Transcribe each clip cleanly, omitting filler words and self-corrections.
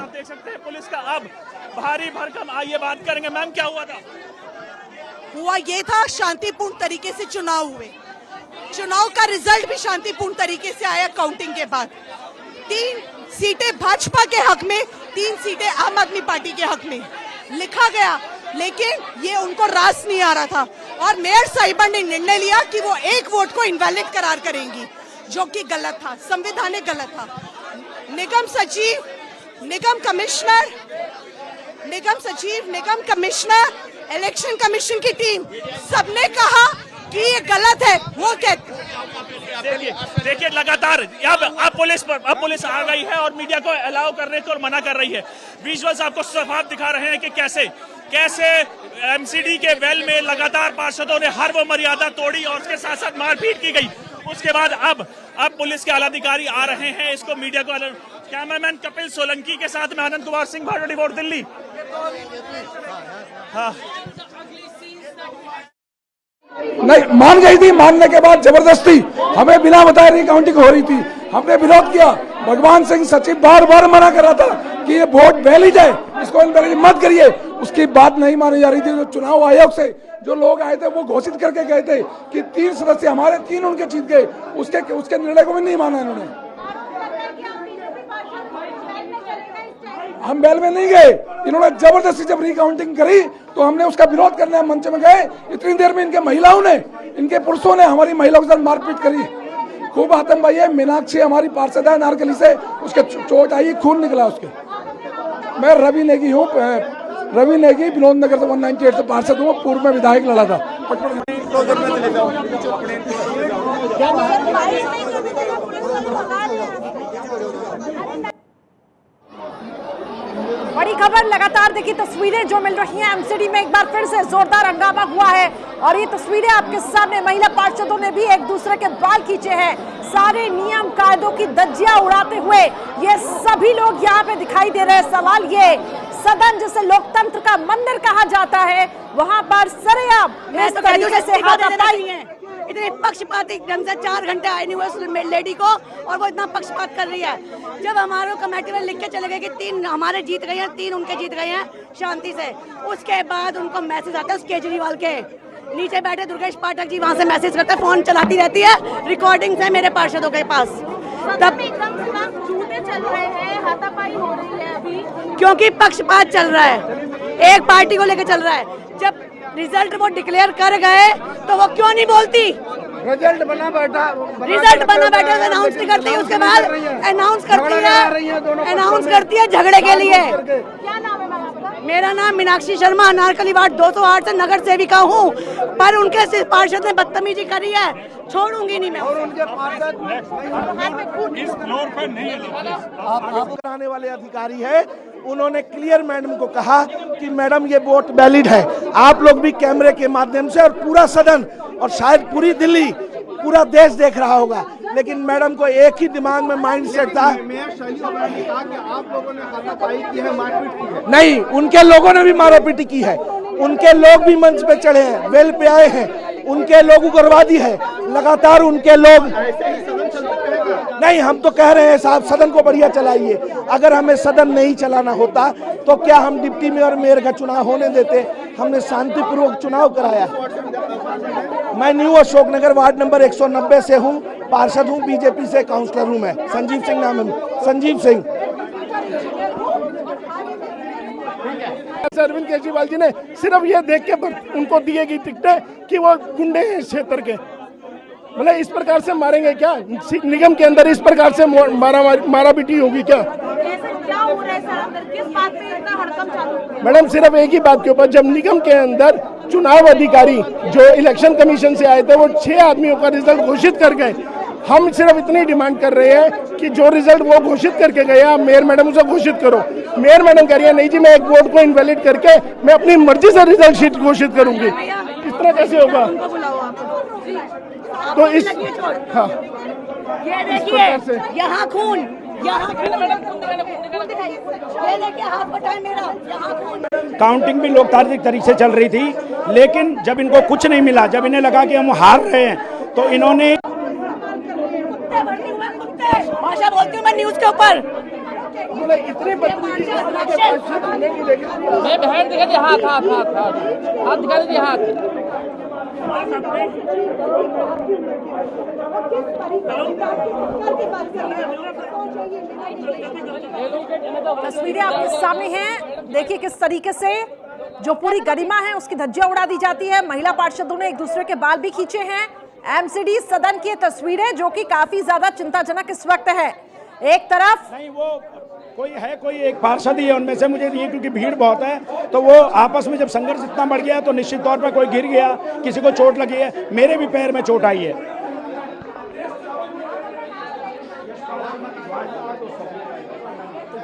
देख सकते हैं पुलिस का अब भारी भरकम। आइए बात करेंगे। मैम, क्या हुआ था? हुआ ये था, शांतिपूर्ण तरीके से चुनाव हुए। चुनाव का रिजल्ट भी शांतिपूर्ण तरीके से आया। काउंटिंग के बाद 3 सीटें भाजपा के हक में, 3 सीटें आम आदमी पार्टी के हक में लिखा गया, लेकिन ये उनको रास नहीं आ रहा था और मेयर साहिबा ने निर्णय लिया कि वो एक वोट को इनवैलिड करार करेंगी, जो कि गलत था, संवैधानिक गलत था। निगम सचिव, निगम कमिश्नर, इलेक्शन कमीशन की टीम, सबने कहा कि ये गलत है। वो कहते देखिए लगातार अब पुलिस आ गई है और मीडिया को अलाउ करने को मना कर रही है। विजुअल्स आपको साफ दिखा रहे हैं कि कैसे एमसीडी के वेल में लगातार पार्षदों ने हर वो मर्यादा तोड़ी और उसके साथ साथ मारपीट की गई। उसके बाद अब पुलिस के आलाधिकारी आ रहे हैं इसको मीडिया को। कैमरामैन कपिल सोलंकी के साथ में आनंद कुमार सिंह, भारत रिपोर्ट, दिल्ली। हाँ, नहीं मान गई थी, मानने के बाद जबरदस्ती हमें बिना बताए रिकाउंटिंग हो रही थी। हमने विरोध किया। भगवान सिंह सचिव बार बार मना कर रहा था कि ये वोट वैलिड है, इसको इनवैलिड मत करिए। उसकी बात नहीं मानी जा रही थी। जो चुनाव आयोग से जो लोग आए थे वो घोषित करके गए थे कि 3 सदस्य हमारे 3 उनके जीत गए। उसके निर्णय को भी नहीं माना इन्होंने। हम बैल में नहीं गए, इन्होंने जबरदस्ती जब रिकाउंटिंग करी तो हमने उसका विरोध करने मंच में गए। इतनी देर में इनके महिलाओं ने, इनके पुरुषों ने हमारी महिलाओं के साथ मारपीट करी। खूब आतंकवादी है। मीनाक्षी हमारी पार्षद है नारकली से, उसके चोट आई, खून निकला उसके। मैं रवि नेगी हूँ, रवि नेगी विनोद नगर से 198 से पार्षद हूँ। पूर्व में विधायक लड़ा था। बड़ी खबर लगातार देखिए तस्वीरें जो मिल रही हैं एमसीडी में, एक बार फिर से जोरदार हंगामा हुआ है और ये तस्वीरें आपके सामने, महिला पार्षदों ने भी एक दूसरे के बाल खींचे हैं। सारे नियम कायदों की धज्जियां उड़ाते हुए ये सभी लोग यहाँ पे दिखाई दे रहे हैं। सवाल ये, सदन जिसे लोकतंत्र का मंदिर कहा जाता है, वहाँ पर सरेआम इस तरीके से हाथापाई है। इतने पक्षपाती ढंग से 4 घंटे आए नहीं हुए उस लेडी को और वो इतना पक्षपात कर रही है। जब हमारे कमेटी में लिख के चले गए कि 3 हमारे जीत गए हैं, 3 उनके जीत गए हैं शांति से, उसके बाद उनको मैसेज आता है केजरीवाल के नीचे बैठे दुर्गेश पाठक जी वहाँ से मैसेज करते हैं, फोन चलाती रहती है, रिकॉर्डिंग्स है मेरे पार्षदों के पास। तब झूठे चल रहे हैं, हाथापाई हो रही है अभी, क्योंकि पक्षपात चल रहा है, एक पार्टी को लेकर चल रहा है। जब रिजल्ट वो डिक्लेयर कर गए तो वो क्यों नहीं बोलती? रिजल्ट बना बैठा अनाउंस नहीं करती, उसके बाद अनाउंस करती है झगड़े के लिए। क्या नाम है आपका? मेरा नाम मीनाक्षी शर्मा, अनारकली वार्ड 208 से नगर सेविका हूँ, पर उनके पार्षद ने बदतमीजी करी है, छोड़ूंगी नहीं मैं। और उनके आप कराने वाले अधिकारी है, उन्होंने क्लियर मैडम को कहा कि मैडम ये वोट वैलिड है। आप लोग भी कैमरे के माध्यम से और पूरा सदन और शायद पूरी दिल्ली, पूरा देश देख रहा होगा, लेकिन मैडम को एक ही दिमाग में माइंड सेट था। आप लोगों ने हाथापाई की है, मारपीट की है? नहीं, उनके लोगों ने भी मारापीटी की है। उनके लोग भी मंच पे चढ़े हैं, वेल पे आए हैं, उनके लोग उग्रवादी है। लगातार उनके लोग नहीं, हम तो कह रहे हैं साहब सदन को बढ़िया चलाइए। अगर हमें सदन नहीं चलाना होता तो क्या हम डिप्टी मेयर मेयर का चुनाव होने देते? हमने शांतिपूर्वक चुनाव कराया। मैं न्यू अशोकनगर वार्ड नंबर 190 से हूँ, पार्षद हूँ, बीजेपी से काउंसलर हूँ। मैं संजीव सिंह नाम है, संजीव सिंह। अरविंद केजरीवाल जी ने सिर्फ ये देख के उनको दिए गई टिकटें कि वो गुंडे हैं इस क्षेत्र के। मतलब इस प्रकार से मारेंगे क्या? निगम के अंदर इस प्रकार से मारापीटी होगी क्या? क्या हो रहा है सर अंदर? किस बात पे इतना हड़कंप चालू? मैडम सिर्फ एक ही बात के ऊपर, जब निगम के अंदर चुनाव अधिकारी जो इलेक्शन कमीशन से आए थे वो 6 आदमियों का रिजल्ट घोषित कर गए। हम सिर्फ इतनी डिमांड कर रहे हैं कि जो रिजल्ट वो घोषित करके गए, आप मेयर मैडम उसे घोषित करो। मेयर मैडम कह रही है नहीं जी, मैं एक वोट को इनवैलिड करके मैं अपनी मर्जी से रिजल्ट शीट घोषित करूंगी। इस तरह कैसे होगा? तो इस हाँ, ये देखिए यहाँ खून, यहाँ ये देखिए हाथ बटाए मेरा, यहाँ खून। काउंटिंग भी लोकतांत्रिक तरीके से चल रही थी, लेकिन जब इनको कुछ नहीं मिला, जब इन्हें लगा कि हम हार रहे हैं, तो इन्होंने भाषा बोलती हूँ मैं न्यूज के ऊपर। इतनी बदतमीजी बहन दिखा दी, हाथ हाथ हाथ हाथ दिखा दी, हाथ। तस्वीरें आपके सामने हैं, देखिए किस तरीके से जो पूरी गरिमा है उसकी धज्जियां उड़ा दी जाती है। महिला पार्षदों ने एक दूसरे के बाल भी खींचे हैं। एमसीडी सदन की तस्वीरें जो कि काफी ज्यादा चिंताजनक इस वक्त है। एक तरफ नहीं, वो कोई एक पार्षद ही है उनमें से, मुझे ये क्योंकि भीड़ बहुत है, तो वो आपस में जब संघर्ष इतना बढ़ गया तो निश्चित तौर पर कोई गिर गया, किसी को चोट लगी है, मेरे भी पैर में चोट आई है।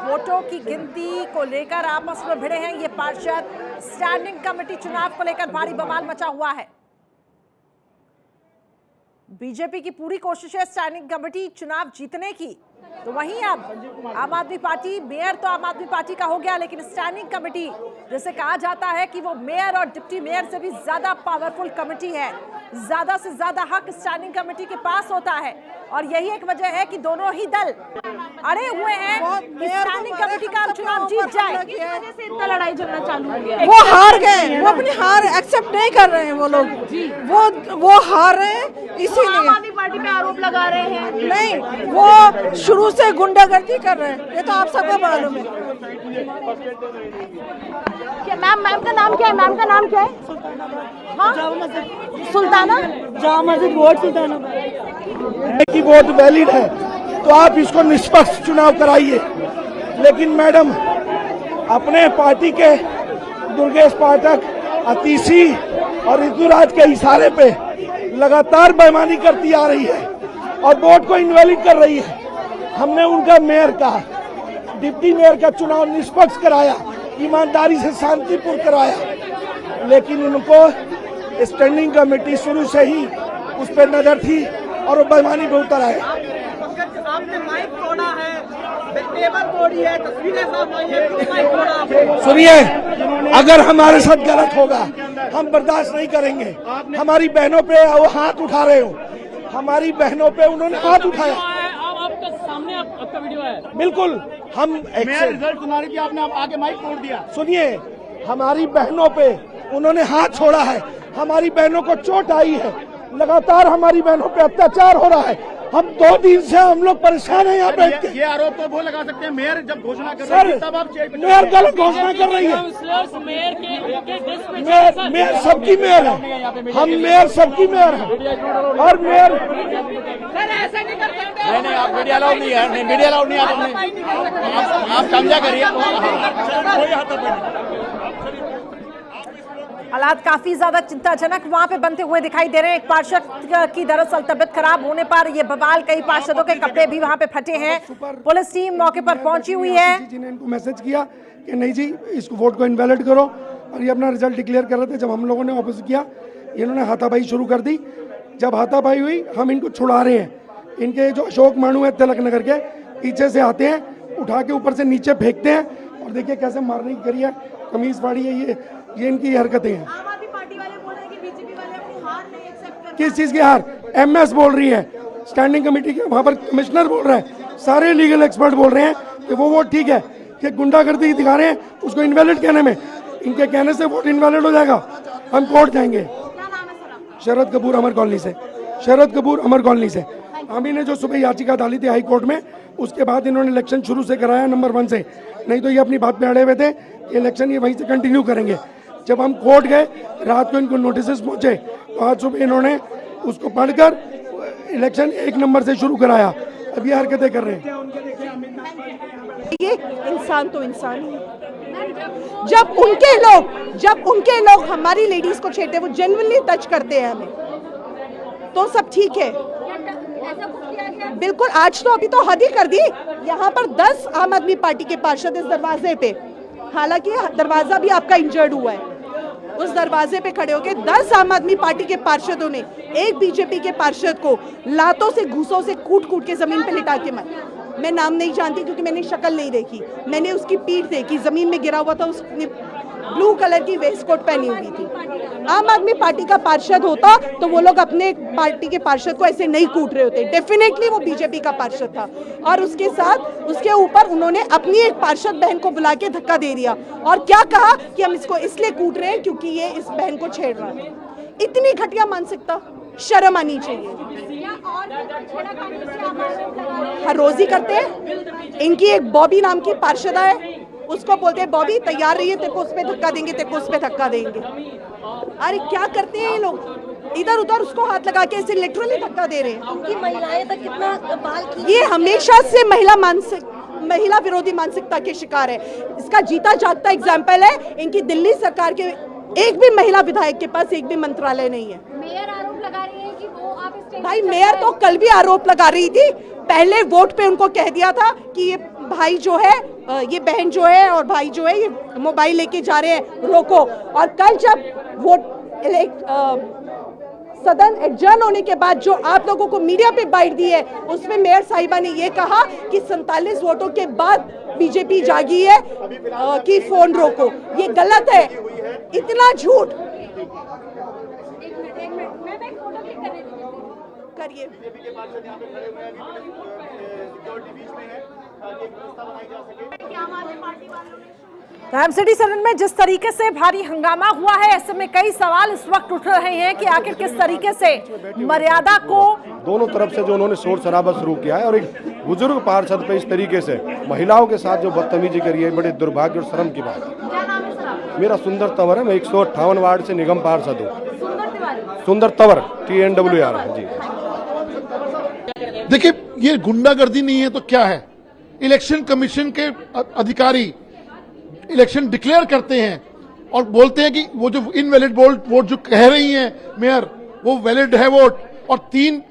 वोटों की गिनती को लेकर आपस में भिड़े हैं ये पार्षद। स्टैंडिंग कमेटी चुनाव को लेकर भारी बवाल मचा हुआ है। बीजेपी की पूरी कोशिश है स्टैंडिंग कमेटी चुनाव जीतने की, तो वहीं अब आम आदमी पार्टी, मेयर तो आम आदमी पार्टी का हो गया, लेकिन स्टैंडिंग कमेटी जैसे कहा जाता है कि वो मेयर और डिप्टी मेयर से भी ज्यादा पावरफुल कमेटी है। ज्यादा से ज्यादा हक स्टैंडिंग कमेटी के पास होता है, और यही एक वजह है कि दोनों ही दल अड़े हुए हैं कि स्टैंडिंग कमेटी का चुनाव जीत जाए। इतना लड़ाई झगड़ा चालू हो गया। वो हार गए, वो अपनी हार एक्सेप्ट नहीं कर रहे हैं वो लोग, वो हार रहे हैं इसीलिए आम आदमी पार्टी पे आरोप लगा रहे हैं। नहीं, वो शुरू से गुंडागर्दी कर रहे हैं, ये तो आप सबको मालूम है। मैम का नाम क्या है? मैम का नाम क्या है? हाँ, सुल्ताना जामा मस्जिद वोट सुल्ताना की वोट वैलिड है तो आप इसको निष्पक्ष चुनाव कराइए। लेकिन मैडम अपने पार्टी के दुर्गेश पाठक, अतीशी और ऋतुराज के इशारे पे लगातार बेईमानी करती आ रही है और वोट को इनवैलिड कर रही है। हमने उनका मेयर का, डिप्टी मेयर का चुनाव निष्पक्ष कराया, ईमानदारी से शांतिपूर्ण कराया, लेकिन उनको स्टैंडिंग कमेटी शुरू से ही उस पर नजर थी और वो बेईमानी पे उतर आए। आपने माइक तोड़ा है, टेबल तोड़ी है, तस्वीरें साफ आई है, माइक तोड़ा आपने। सुनिए, अगर हमारे साथ गलत होगा हम बर्दाश्त नहीं करेंगे। हमारी बहनों पे वो हाथ उठा रहे हो, हमारी बहनों पे उन्होंने हाथ उठाया। आपके सामने आपका वीडियो है। बिल्कुल, हम रिजल्ट सुना थी, आपने आगे माइक तोड़ दिया। सुनिए, हमारी बहनों पे उन्होंने हाथ छोड़ा है, हमारी बहनों को चोट आई है, लगातार हमारी बहनों पे अत्याचार हो रहा है। हम 2 दिन से हम लोग परेशान हैं यहाँ बैठ के। ये आरोप तो वो लगा सकते हैं, मेयर जब घोषणा कर सर, रही है तब आप मेयर गलत घोषणा कर रही है। मेयर सबकी मेयर है, हम मेयर सबकी मेयर है और मेयर नहीं, आप मीडिया अलाउड नहीं है, नहीं मीडिया अलाउड नहीं है, आप समझा करिए। हालात काफी ज्यादा चिंताजनक वहां पे बनते हुए दिखाई दे रहे हैं। एक पार्षद की दरअसल तबियत खराब होने पर ये बवाल, कई पार्षदों के कपड़े भी वहां पे फटे हैं। पुलिस टीम मौके पर पहुंची हुई है। जी ने इनको मैसेज किया कि नहीं जी, इस वोट को इनवैलिड करो, और ये अपना रिजल्ट डिक्लेयर कर रहे थे। जब हम लोगों ने ऑपोज किया, इन्होंने हाथापाई शुरू कर दी। जब हाथापाई हुई, हम इनको छुड़ा रहे हैं। इनके जो अशोक मानू है तिलक नगर के, पीछे से आते हैं, उठा के ऊपर से नीचे फेंकते हैं, और देखिए कैसे मारने की करी है, कमीज फाड़ी है। ये इनकी हरकतें हैं। आम आदमी पार्टी वाले बोल रहे हैं कि बीजेपी वाले अपनी हार नहीं एक्सेप्ट कर। किस चीज की हार? एमएस बोल रही है, स्टैंडिंग कमेटी के वहां पर कमिश्नर बोल रहा है, सारे लीगल एक्सपर्ट बोल रहे हैं कि वो वोट ठीक है, कि गुंडागर्दी दिखा रहे हैं उसको इनवैलिड कहने में। इनके कहने से वोट इनवैलिड हो जाएगा, हम कोर्ट जाएंगे। क्या नाम है सर? शरद कपूर अमर कॉलोनी से, शरद कपूर अमर कॉलोनी से। हम ही ने जो सुबह याचिका डाली थी हाई कोर्ट में, उसके बाद इन्होंने इलेक्शन शुरू से कराया नंबर 1 से, नहीं तो ये अपनी बात पे अड़े हुए थे कि इलेक्शन ये वहीं से कंटिन्यू करेंगे। जब हम कोर्ट गए, रात को इनको नोटिस पहुंचे, तो आज सुबह इन्होंने उसको पढ़कर इलेक्शन 1 नंबर से शुरू कराया। अब ये हरकतें कर रहे हैं। ये इंसान तो इंसान ही है। जब उनके लोग हमारी लेडीज को छेड़ते, वो जेन्युइनली टच करते हैं हमें, तो सब ठीक है। बिल्कुल, आज तो अभी तो हद ही कर दी। यहाँ पर 10 आम आदमी पार्टी के पार्षद इस दरवाजे पे, हालांकि दरवाजा भी आपका इंजर्ड हुआ है, उस दरवाजे पे खड़े होकर 10 आम आदमी पार्टी के पार्षदों ने एक बीजेपी के पार्षद को लातों से, घूसों से कूट कूट के जमीन पे लिटा के मारा। मैं नाम नहीं जानती क्योंकि मैंने शक्ल नहीं देखी, मैंने उसकी पीठ देखी, जमीन में गिरा हुआ था, उसने ब्लू कलर की वेस्ट कोट पहनी हुई थी। आम आदमी पार्टी का पार्षद होता तो वो लोग अपने पार्टी के पार्षद को ऐसे नहीं कूट रहे होते। डेफिनेटली वो बीजेपी का पार्षद था और उसके साथ उसके ऊपर उन्होंने अपनी एक पार्षद बहन को बुला के धक्का दे दिया और क्या कहा कि हम इसको इसलिए कूट रहे हैं क्योंकि ये इस बहन को छेड़ रहा है। इतनी घटिया मानसिकता, शर्म आनी चाहिए। हर रोज ही करते हैं। इनकी एक बॉबी नाम की पार्षदा है, उसको बोलते हैं बॉबी तैयार रहिए, तेरे को उस पे धक्का देंगे, तेरे को उस पे धक्का देंगे। अरे क्या करते हैं ये लोग, इधर उधर उसको हाथ लगा के ऐसे लिटरली धक्का दे रहे हैं। इनकी महिलाएं तक कितना बाल ये हमेशा से महिला विरोधी मानसिकता के शिकार है। इसका जीता जागता एग्जाम्पल है इनकी दिल्ली सरकार के एक भी महिला विधायक के पास एक भी मंत्रालय नहीं है। मेयर आरोप लगा रही है कि वो आप भाई मेयर तो कल भी आरोप लगा रही थी, पहले वोट पे उनको कह दिया था कि ये भाई जो है, ये बहन जो है और भाई जो है ये मोबाइल लेके जा रहे हैं, रोको। और कल जब वोट सदन एडजर्न होने के बाद जो आप लोगों को मीडिया पे बाइट दी है उसमें मेयर साहिबा ने ये कहा कि 47 वोटों के बाद बीजेपी जागी है कि फोन रोको। ये गलत है, इतना झूठ। करिए। एमसीडी सदन में जिस तरीके से भारी हंगामा हुआ है, ऐसे में कई सवाल इस वक्त उठ रहे हैं कि आखिर किस तरीके से मर्यादा को दोनों तरफ से जो उन्होंने शोर शराबा शुरू किया है और एक बुजुर्ग पार्षद पे इस तरीके से महिलाओं के साथ जो बदतमीजी करी है, बड़े दुर्भाग्य और शर्म की बात है। मेरा सुंदर तंवर है, मैं 158 वार्ड से निगम पार्षद हूँ। सुंदर तंवर TNWR है जी। देखिए, ये गुंडागर्दी नहीं है तो क्या है? इलेक्शन कमीशन के अधिकारी इलेक्शन डिक्लेयर करते हैं और बोलते हैं कि वो जो इनवैलिड वोट जो कह रही हैं मेयर, वो वैलिड है वोट। और तीन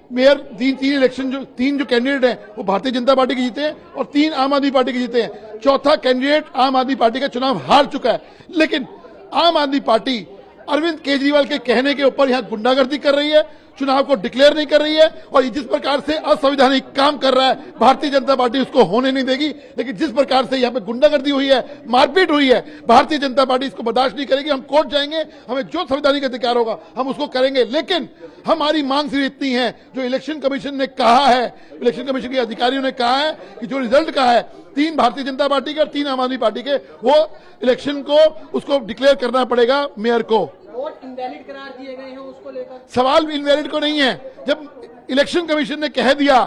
इलेक्शन जो तीन कैंडिडेट हैं वो भारतीय जनता पार्टी के जीते हैं और 3 आम आदमी पार्टी के जीते हैं। चौथा कैंडिडेट आम आदमी पार्टी का चुनाव हार चुका है, लेकिन आम आदमी पार्टी अरविंद केजरीवाल के कहने के ऊपर यहाँ गुंडागर्दी कर रही है, चुनाव को डिक्लेयर नहीं कर रही है। और जिस प्रकार से असंवैधानिक काम कर रहा है भारतीय जनता पार्टी उसको होने नहीं देगी। लेकिन जिस प्रकार से यहाँ पे गुंडागर्दी हुई है, मारपीट हुई है, भारतीय जनता पार्टी इसको बर्दाश्त नहीं करेगी। हम कोर्ट जाएंगे, हमें जो संवैधानिक अधिकार होगा हम उसको करेंगे। लेकिन हमारी मांग सिर्फ इतनी है, जो इलेक्शन कमीशन ने कहा है, इलेक्शन कमीशन के अधिकारियों ने कहा है कि जो रिजल्ट कहा है 3 भारतीय जनता पार्टी के और 3 आम आदमी पार्टी के, वो इलेक्शन को उसको डिक्लेयर करना पड़ेगा मेयर को। वोट इनवैलिड करार दिए गए हैं, उसको लेकर सवाल इनवैलिड को नहीं है। जब इलेक्शन कमीशन ने कह दिया,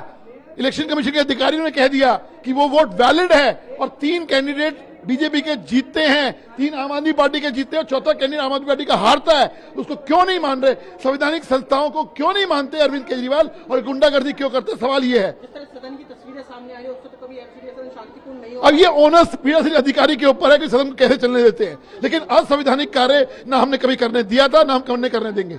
इलेक्शन कमीशन के अधिकारियों ने कह दिया कि वो वोट वैलिड है और 3 कैंडिडेट बीजेपी के जीतते हैं, 3 आम आदमी पार्टी के जीतते हैं और चौथा कैंडिडेट आम आदमी पार्टी का हारता है, उसको क्यों नहीं मान रहे? संवैधानिक संस्थाओं को क्यों नहीं मानते अरविंद केजरीवाल और गुंडागर्दी क्यों करते? सवाल ये है। जिस तरह सदन की तस्वीरें सामने आई है उससे तो कभी एमसीडी सदन शांतिपूर्ण नहीं अब ये ओनर्स पीएससी अधिकारी के ऊपर है कि सदन को कैसे चलने देते हैं। लेकिन असंवैधानिक कार्य ना हमने कभी करने दिया था, ना हम कभी करने देंगे।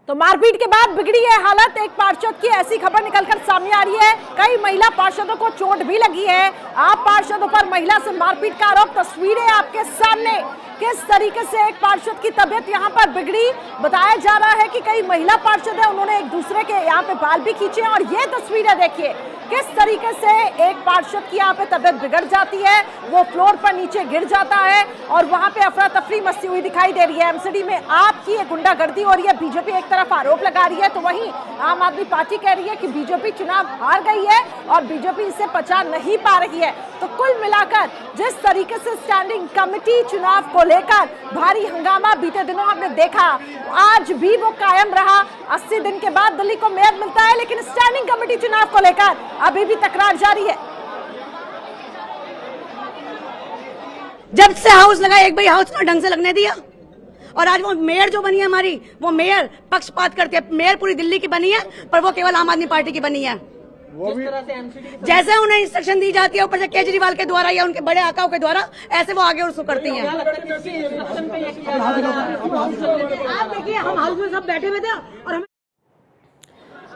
तो मारपीट के बाद बिगड़ी है हालत। एक पार्षद की ऐसी खबर निकलकर सामने आ रही है, कई महिला पार्षदों को चोट भी लगी है। आप पार्षदों पर महिला से मारपीट का आरोप, तस्वीरें आपके सामने, किस तरीके से एक पार्षद की तबीयत यहां पर बिगड़ी। बताया जा रहा है कि कई महिला पार्षद है, उन्होंने एक दूसरे के यहां पे बाल भी खींचे और ये तस्वीरें देखिए किस तरीके से एक पार्षद की यहाँ पे तबीयत बिगड़ जाती है, वो फ्लोर पर नीचे गिर जाता है और वहां पे अफरा तफरी मचती हुई दिखाई दे रही है। एमसीडी में आपकी ये गुंडागर्दी हो रही है, बीजेपी एक तरफ आरोप लगा रही है तो वहीं आम आदमी पार्टी कह रही है कि बीजेपी चुनाव हार गई है और बीजेपी इसे पचा नहीं पा रही है। तो कुल मिलाकर जिस तरीके से स्टैंडिंग कमेटी चुनाव को लेकर भारी हंगामा बीते दिनों हमने देखा, आज भी वो कायम रहा। 80 दिन के बाद दिल्ली को मेयर मिलता है, लेकिन स्टैंडिंग कमेटी चुनाव को लेकर अभी भी तकरार जारी है। जब से हाउस लगा, एक भाई हाउस ना ढंग से लगने दिया और आज वो मेयर जो बनी है हमारी, वो मेयर पक्षपात करती है। मेयर पूरी दिल्ली की बनी है पर वो केवल आम आदमी पार्टी की बनी है। जैसे उन्हें इंस्ट्रक्शन दी जाती है ऊपर से केजरीवाल के द्वारा या उनके बड़े आकाओं के द्वारा, ऐसे वो आगे उसको करती हैं। आप देखिए, हम हाउस में सब बैठे हुए थे और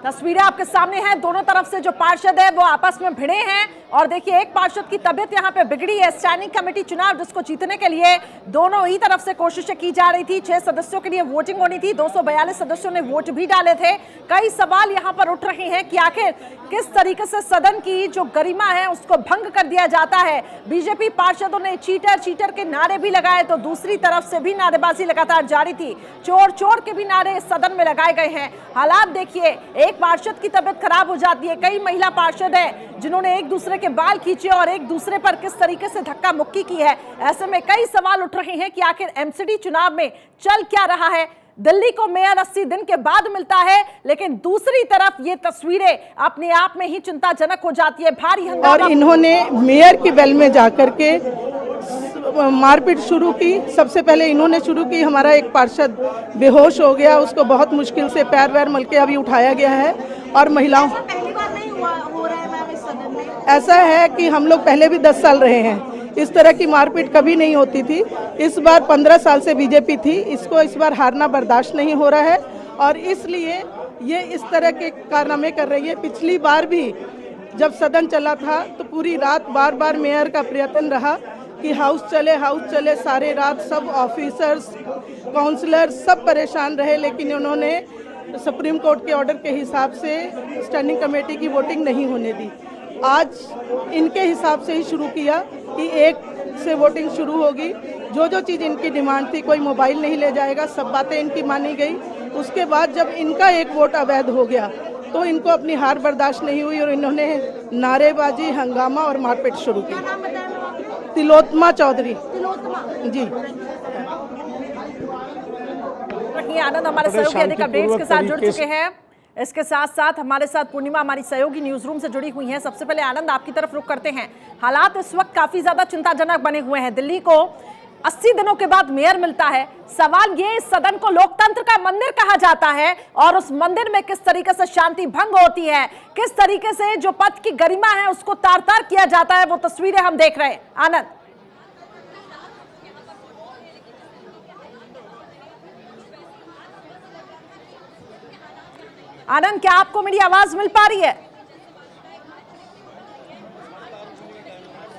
तस्वीरें आपके सामने हैं। दोनों तरफ से जो पार्षद है वो आपस में भिड़े हैं और देखिए एक पार्षद की तबीयत यहां पे बिगड़ी है। स्टैंडिंग कमेटी चुनाव जिसको जीतने के लिए दोनों ही तरफ से कोशिशें की जा रही थी। 6 सदस्यों के लिए वोटिंग होनी थी, 242 सदस्यों ने वोट भी डाले थे। कई सवाल यहां पर उठ रहे हैं कि आखिर किस तरीके से सदन की जो गरिमा है उसको भंग कर दिया जाता है। बीजेपी पार्षदों ने चीटर चीटर के नारे भी लगाए तो दूसरी तरफ से भी नारेबाजी लगातार जारी थी। चोर चोर के भी नारे सदन में लगाए गए हैं। हालात देखिए, एक पार्षद की तबीयत खराब हो जाती है, कई महिला पार्षद हैं जिन्होंने एक दूसरे के बाल खींचे और एक दूसरे पर किस तरीके से धक्का मुक्की की है। ऐसे में कई सवाल उठ रहे हैं कि आखिर एमसीडी चुनाव में चल क्या रहा है। दिल्ली को मेयर 80 दिन के बाद मिलता है, लेकिन दूसरी तरफ ये तस्वीरें अपने आप में ही चिंताजनक हो जाती है। भारी हंगामा, और इन्होंने मेयर की बेल में जाकर के मारपीट शुरू की। सबसे पहले इन्होंने शुरू की, हमारा एक पार्षद बेहोश हो गया, उसको बहुत मुश्किल से पैर वैर मल के अभी उठाया गया है। और महिलाओं, ऐसा है कि हम लोग पहले भी 10 साल रहे हैं, इस तरह की मारपीट कभी नहीं होती थी। इस बार 15 साल से बीजेपी थी, इसको इस बार हारना बर्दाश्त नहीं हो रहा है और इसलिए ये इस तरह के कारनामे कर रही है। पिछली बार भी जब सदन चला था तो पूरी रात बार बार मेयर का प्रयत्न रहा कि हाउस चले, सारे रात सब ऑफिसर्स, काउंसलर सब परेशान रहे, लेकिन उन्होंने सुप्रीम कोर्ट के ऑर्डर के हिसाब से स्टैंडिंग कमेटी की वोटिंग नहीं होने दी। आज इनके हिसाब से ही शुरू किया कि 1 से वोटिंग शुरू होगी। जो चीज़ इनकी डिमांड थी, कोई मोबाइल नहीं ले जाएगा, सब बातें इनकी मानी गई। उसके बाद जब इनका एक वोट अवैध हो गया तो इनको अपनी हार बर्दाश्त नहीं हुई और इन्होंने नारेबाजी, हंगामा और मारपीट शुरू की। तिलोत्तमा चौधरी जी। आनंद हमारे सहयोगी अधिक अपडेट्स के साथ जुड़ चुके हैं। इसके साथ साथ हमारे साथ पूर्णिमा हमारी सहयोगी न्यूज रूम से जुड़ी हुई हैं। सबसे पहले आनंद आपकी तरफ रुख करते हैं। हालात इस वक्त काफी ज्यादा चिंताजनक बने हुए हैं। दिल्ली को 80 दिनों के बाद मेयर मिलता है। सवाल ये, इस सदन को लोकतंत्र का मंदिर कहा जाता है और उस मंदिर में किस तरीके से शांति भंग होती है, किस तरीके से जो पद की गरिमा है उसको तार तार किया जाता है, वो तस्वीरें हम देख रहे हैं। आनंद, आनंद क्या आपको मेरी आवाज मिल पा रही है?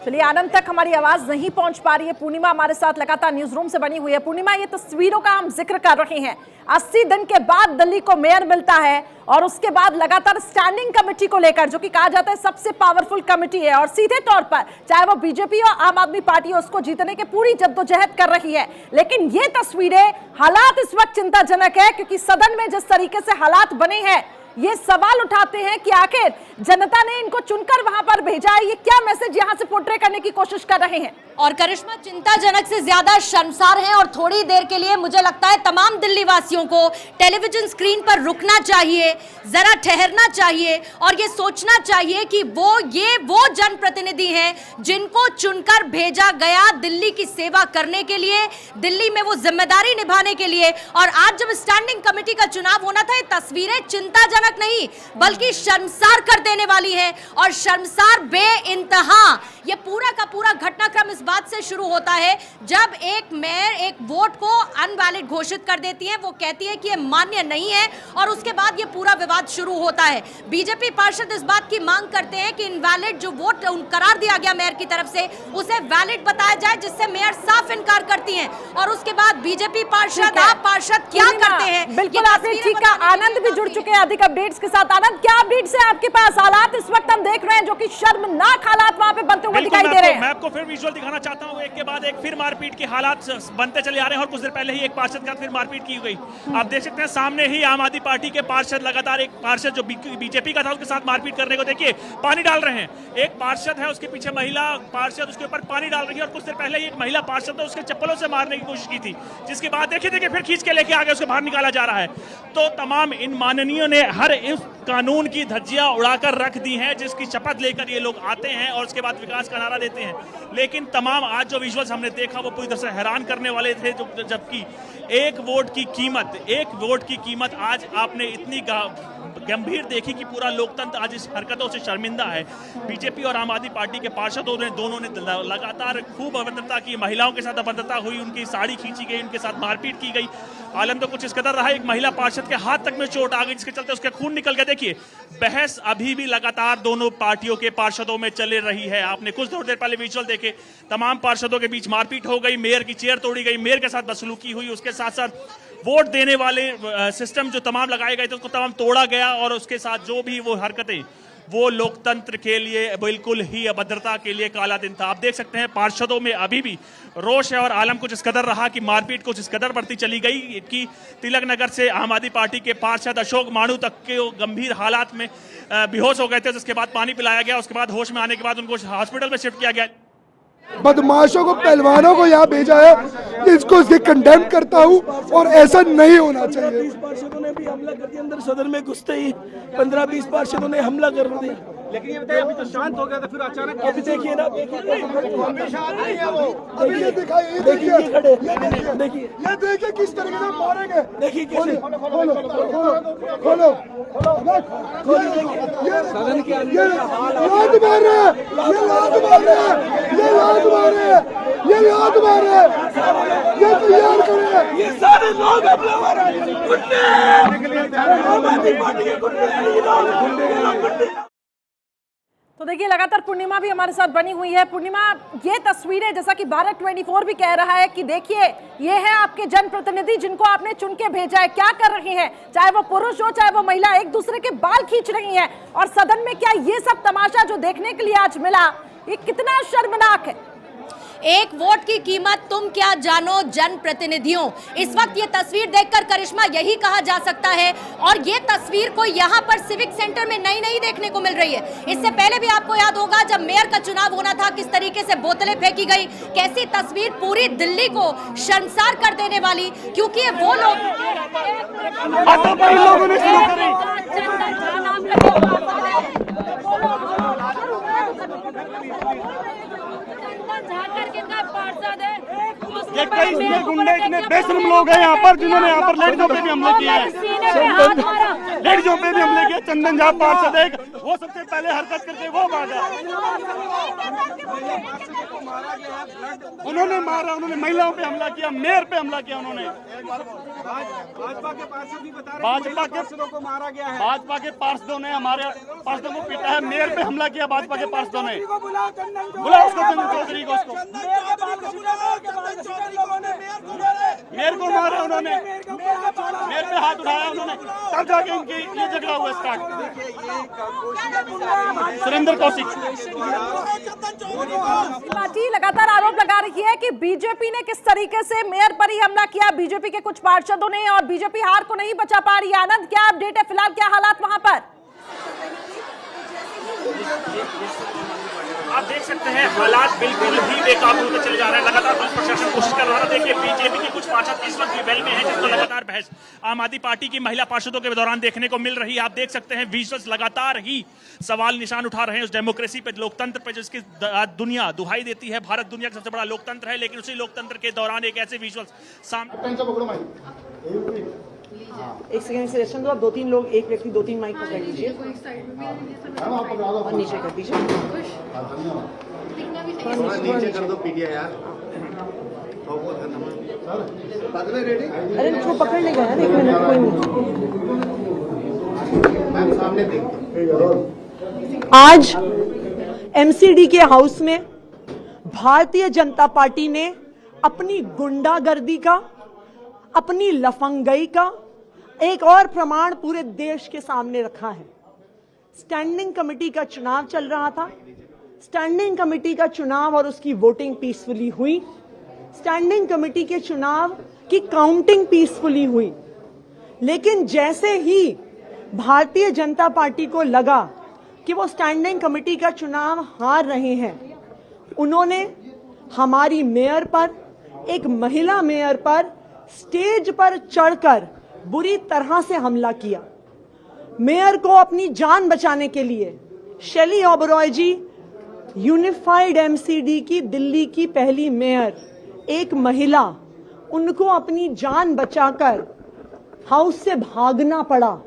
चलिए, आनंद तक हमारी आवाज नहीं पहुंच पा रही है। पूर्णिमा हमारे साथ लगातार न्यूज रूम से बनी हुई है। पूर्णिमा, ये तस्वीरों का हम जिक्र कर रहे हैं। 80 दिन के बाद दिल्ली को मेयर मिलता है और उसके बाद लगातार स्टैंडिंग कमेटी को लेकर, जो कि कहा जाता है सबसे पावरफुल कमेटी है और सीधे तौर पर चाहे वो बीजेपी और आम आदमी पार्टी हो, उसको जीतने की पूरी जद्दोजहद कर रही है। लेकिन ये तस्वीरें, हालात इस वक्त चिंताजनक है क्योंकि सदन में जिस तरीके से हालात बने हैं, ये सवाल उठाते हैं कि आखिर जनता ने इनको चुनकर वहां पर भेजा है, ये क्या मैसेज यहां से पोर्ट्रे करने की कोशिश कर रहे हैं। और करिश्मा, चिंताजनक से ज्यादा शर्मसार हैं और थोड़ी देर के लिए मुझे लगता है तमाम दिल्ली वासियों को टेलीविजन स्क्रीन पर रुकना चाहिए, जरा ठहरना चाहिए और ये सोचना चाहिए कि वो जनप्रतिनिधि हैं जिनको चुनकर भेजा गया दिल्ली की सेवा करने के लिए, दिल्ली में वो जिम्मेदारी निभाने के लिए। और आज जब स्टैंडिंग कमेटी का चुनाव होना था, ये तस्वीरें चिंताजनक नहीं बल्कि शर्मसार कर देने वाली है और शर्मसार बेइंतहा। ये पूरा का पूरा घटनाक्रम इस बात से शुरू होता है जब एक मेयर एक वोट को अनवैलिड घोषित कर देती है, वो कहती है कि ये मान्य नहीं है और उसके बाद ये पूरा विवाद शुरू होता है। बीजेपी पार्षद इस बात की मांग करते हैं कि इनवैलिड जो वोट करार दिया गया मेयर की तरफ से, उसे वैलिड बताया जाए, जिससे मेयर साफ इनकार करती हैं। और उसके बाद बीजेपी पार्षद, आप पार्षद क्या करते हैं? बिल्कुल आपने ठीक कहा। आनंद भी जुड़ चुके हैं अधिक अपडेट्स के साथ। आनंद, क्या अपडेट्स है आपके पास? हालात इस वक्त हम देख रहे हैं जो कि शर्मनाक हालात वहां पे बनते हुए दिखाई दे रहे हैं। मैं आपको फिर विजुअल दिखाना चाहता हूं। एक के बाद एक फिर मारपीट के हालात बनते चले आ रहे हैं और कुछ देर पहले ही एक पार्षद के साथ फिर मारपीट की गई। आप देख सकते हैं सामने ही आम आदमी पार्टी के पार्षद लगातार एक पार्षद जो बीजेपी का था उसके साथ मारपीट करने को देखिए पानी डाल रहे हैं। एक पार्षद है, उसके पीछे महिला पार्षद उसके ऊपर पानी डाल रही है और कुछ देर पहले एक महिला पार्षद ने उसके चप्पलों से मारने की कोशिश की थी, जिसके बाद देखिए फिर खींच के लेके आगे उसको बाहर निकाला जा रहा है। तो तमाम इन माननीयों ने हर इस कानून की धज्जियां उड़ाकर रख दी हैं जिसकी शपथ लेकर ये लोग आते हैं और उसके बाद विकास का नारा देते हैं। लेकिन तमाम आज जो विजुअल्स हमने देखा वो पूरी तरह से हैरान करने वाले थे, जबकि एक वोट की कीमत आज आपने इतनी गंभीर देखी कि पूरा लोकतंत्र आज इस हरकतों से शर्मिंदा है। बीजेपी और आम आदमी पार्टी के पार्षदों ने दोनों ने लगातार खूब अभद्रता की, महिलाओं के साथ अभद्रता हुई, उनकी साड़ी खींची गई, उनके साथ मारपीट की गई। आलम तो कुछ इस कदर रहा, एक महिला पार्षद के हाथ तक में चोट आ गई जिसके चलते उसके खून निकल गए। देखिए बहस अभी भी लगातार दोनों पार्टियों के पार्षदों में चल रही है। आपने कुछ देर पहले विजुअल देखे, तमाम पार्षदों के बीच मारपीट हो गई, मेयर की चेयर तोड़ी गई, मेयर के साथ बदसलूकी हुई, उसके साथ साथ वोट देने वाले सिस्टम जो तमाम लगाए गए थे उसको तमाम तोड़ा गया, और उसके साथ जो भी वो हरकतें, वो लोकतंत्र के लिए बिल्कुल ही अभद्रता के लिए काला दिन था। आप देख सकते हैं पार्षदों में अभी भी रोष है और आलम कुछ इस कदर रहा कि मारपीट कुछ इस कदर बढ़ती चली गई कि तिलक नगर से आम आदमी पार्टी के पार्षद अशोक माणू तक के गंभीर हालात में बेहोश हो गए थे, जिसके बाद पानी पिलाया गया, उसके बाद होश में आने के बाद उनको हॉस्पिटल में शिफ्ट किया गया। बदमाशों को, पहलवानों को यहाँ भेजा है, इसको इसके कंडेम करता हूँ और ऐसा नहीं होना चाहिए। 20 पार्षदों ने भी हमला कर दिया, अंदर सदन में घुसते ही 15-20 पार्षदों ने हमला कर दिया। लेकिन ये बताइए अभी तो शांत हो गया था, फिर अचानक अभी देखिए ना, देखिए किस तरीके से मारेंगे, देखिए कैसे खोलो सदन के ये लात मार रहे हैं, ये लात मार रहे हैं, ये लात मार रहे हैं, ये लात मार रहे हैं, ये तैयार करें, ये सारे लोग हमला मार रहे हैं, गुंडे, आम आदमी पार्टी के गुंडे, ये लोग गुंडे। तो देखिए लगातार पूर्णिमा भी हमारे साथ बनी हुई है। पूर्णिमा, ये तस्वीरें जैसा कि भारत 24 भी कह रहा है कि देखिए ये है आपके जनप्रतिनिधि जिनको आपने चुन के भेजा है, क्या कर रहे हैं, चाहे वो पुरुष हो चाहे वो महिला, एक दूसरे के बाल खींच रही हैं, और सदन में क्या ये सब तमाशा जो देखने के लिए आज मिला, ये कितना शर्मनाक है। एक वोट की कीमत तुम क्या जानो जनप्रतिनिधियों। इस वक्त ये तस्वीर देखकर करिश्मा यही कहा जा सकता है, और ये तस्वीर को यहाँ पर सिविक सेंटर में नई नई देखने को मिल रही है। इससे पहले भी आपको याद होगा जब मेयर का चुनाव होना था, किस तरीके से बोतलें फेंकी गई, कैसी तस्वीर पूरी दिल्ली को शर्मसार कर देने वाली, क्योंकि ये वो लोग ने शुरू करी। ये कई गुंडे इतने बेशरम लोग हैं यहाँ पर जिन्होंने यहाँ पर लेडीजों पे भी हमले किए हैं, लेडीजों पे भी हमले किए। चंदन झा पार्षद एक, वो सबसे पहले हरकत करके वो भागा, उन्होंने मारा, उन्होंने महिलाओं पे हमला किया, मेयर पे हमला किया उन्होंने। भाजपा के पार्षद भी बता रहे हैं भाजपा के पार्षदों को मारा गया है, भाजपा के पार्षदों ने हमारे पार्षदों को पीटा है, मेयर पे हमला किया भाजपा के पार्षदों ने। बुला उसको, चंदन चौधरी को, उसको मेयर को मारा उन्होंने, मेयर पे हाथ उठाया उन्होंने, तब जाके इनकी ये झगड़ा हुआ स्टार्ट। सुरेंद्र कौशिक पार्टी लगातार आरोप लगा रही है कि बीजेपी ने किस तरीके से मेयर पर ही हमला किया, बीजेपी के कुछ पार्षदों ने, और बीजेपी हार को नहीं बचा पा रही है। आनंद, क्या अपडेट है फिलहाल, क्या हालात वहां पर? आप देख सकते हैं हालात बिल्कुल ही बेकाबू होते चले जा रहे हैं। लगातार पुलिस प्रशासन कोशिश कर रहा था। देखिए बीजेपी की कुछ पार्षद इस वक्त वेल में है, जिसको लगातार बहस आम आदमी पार्टी की महिला पार्षदों के दौरान देखने को मिल रही है। आप देख सकते हैं विजुअल्स लगातार ही सवाल निशान उठा रहे हैं उस डेमोक्रेसी पे, लोकतंत्र पे, जिसकी दुनिया दुहाई देती है। भारत दुनिया का सबसे बड़ा लोकतंत्र है, लेकिन उसी लोकतंत्र के दौरान एक ऐसे विजुअल्स सामने। एक सेकंड से रेस्टोरेंट, आप 2-3 लोग, एक व्यक्ति 2-3 माइक पकड़ लीजिए और नीचे कर दीजिए, नीचे कर दो पीडिया यार। अरे इसको पकड़ लेगा यार, 1 मिनट, कोई नहीं। आज एमसीडी के हाउस में भारतीय जनता पार्टी ने अपनी गुंडागर्दी का, अपनी लफंगई का एक और प्रमाण पूरे देश के सामने रखा है। स्टैंडिंग कमेटी का चुनाव चल रहा था, स्टैंडिंग कमेटी का चुनाव और उसकी वोटिंग पीसफुली हुई, स्टैंडिंग कमेटी के चुनाव की काउंटिंग पीसफुली हुई, लेकिन जैसे ही भारतीय जनता पार्टी को लगा कि वो स्टैंडिंग कमेटी का चुनाव हार रहे हैं, उन्होंने हमारी मेयर पर, एक महिला मेयर पर स्टेज पर चढ़कर बुरी तरह से हमला किया। मेयर को अपनी जान बचाने के लिए शैली ओबरॉय जी, यूनिफाइड एमसीडी की दिल्ली की पहली मेयर, एक महिला, उनको अपनी जान बचाकर हाउस से भागना पड़ा।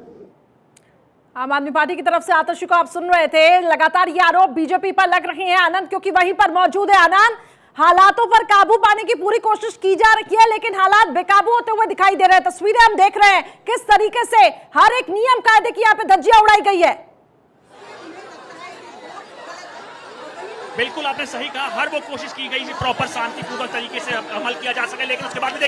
आम आदमी पार्टी की तरफ से आतशी को आप सुन रहे थे। लगातार ये आरोप बीजेपी पर लग रहे हैं आनंद, क्योंकि वहीं पर मौजूद है आनंद। हालातों पर काबू पाने की पूरी कोशिश की जा रही है, लेकिन हालात बेकाबू होते हुए दिखाई दे रहे हैं। तस्वीरें हम देख रहे हैं किस तरीके से हर एक नियम कायदे की यहाँ पे धज्जियां उड़ाई गई है। बिल्कुल आपने सही कहा, हर वो कोशिश की गई प्रॉपर शांतिपूर्वक तरीके से अमल किया जा सके, लेकिन उसके बाद में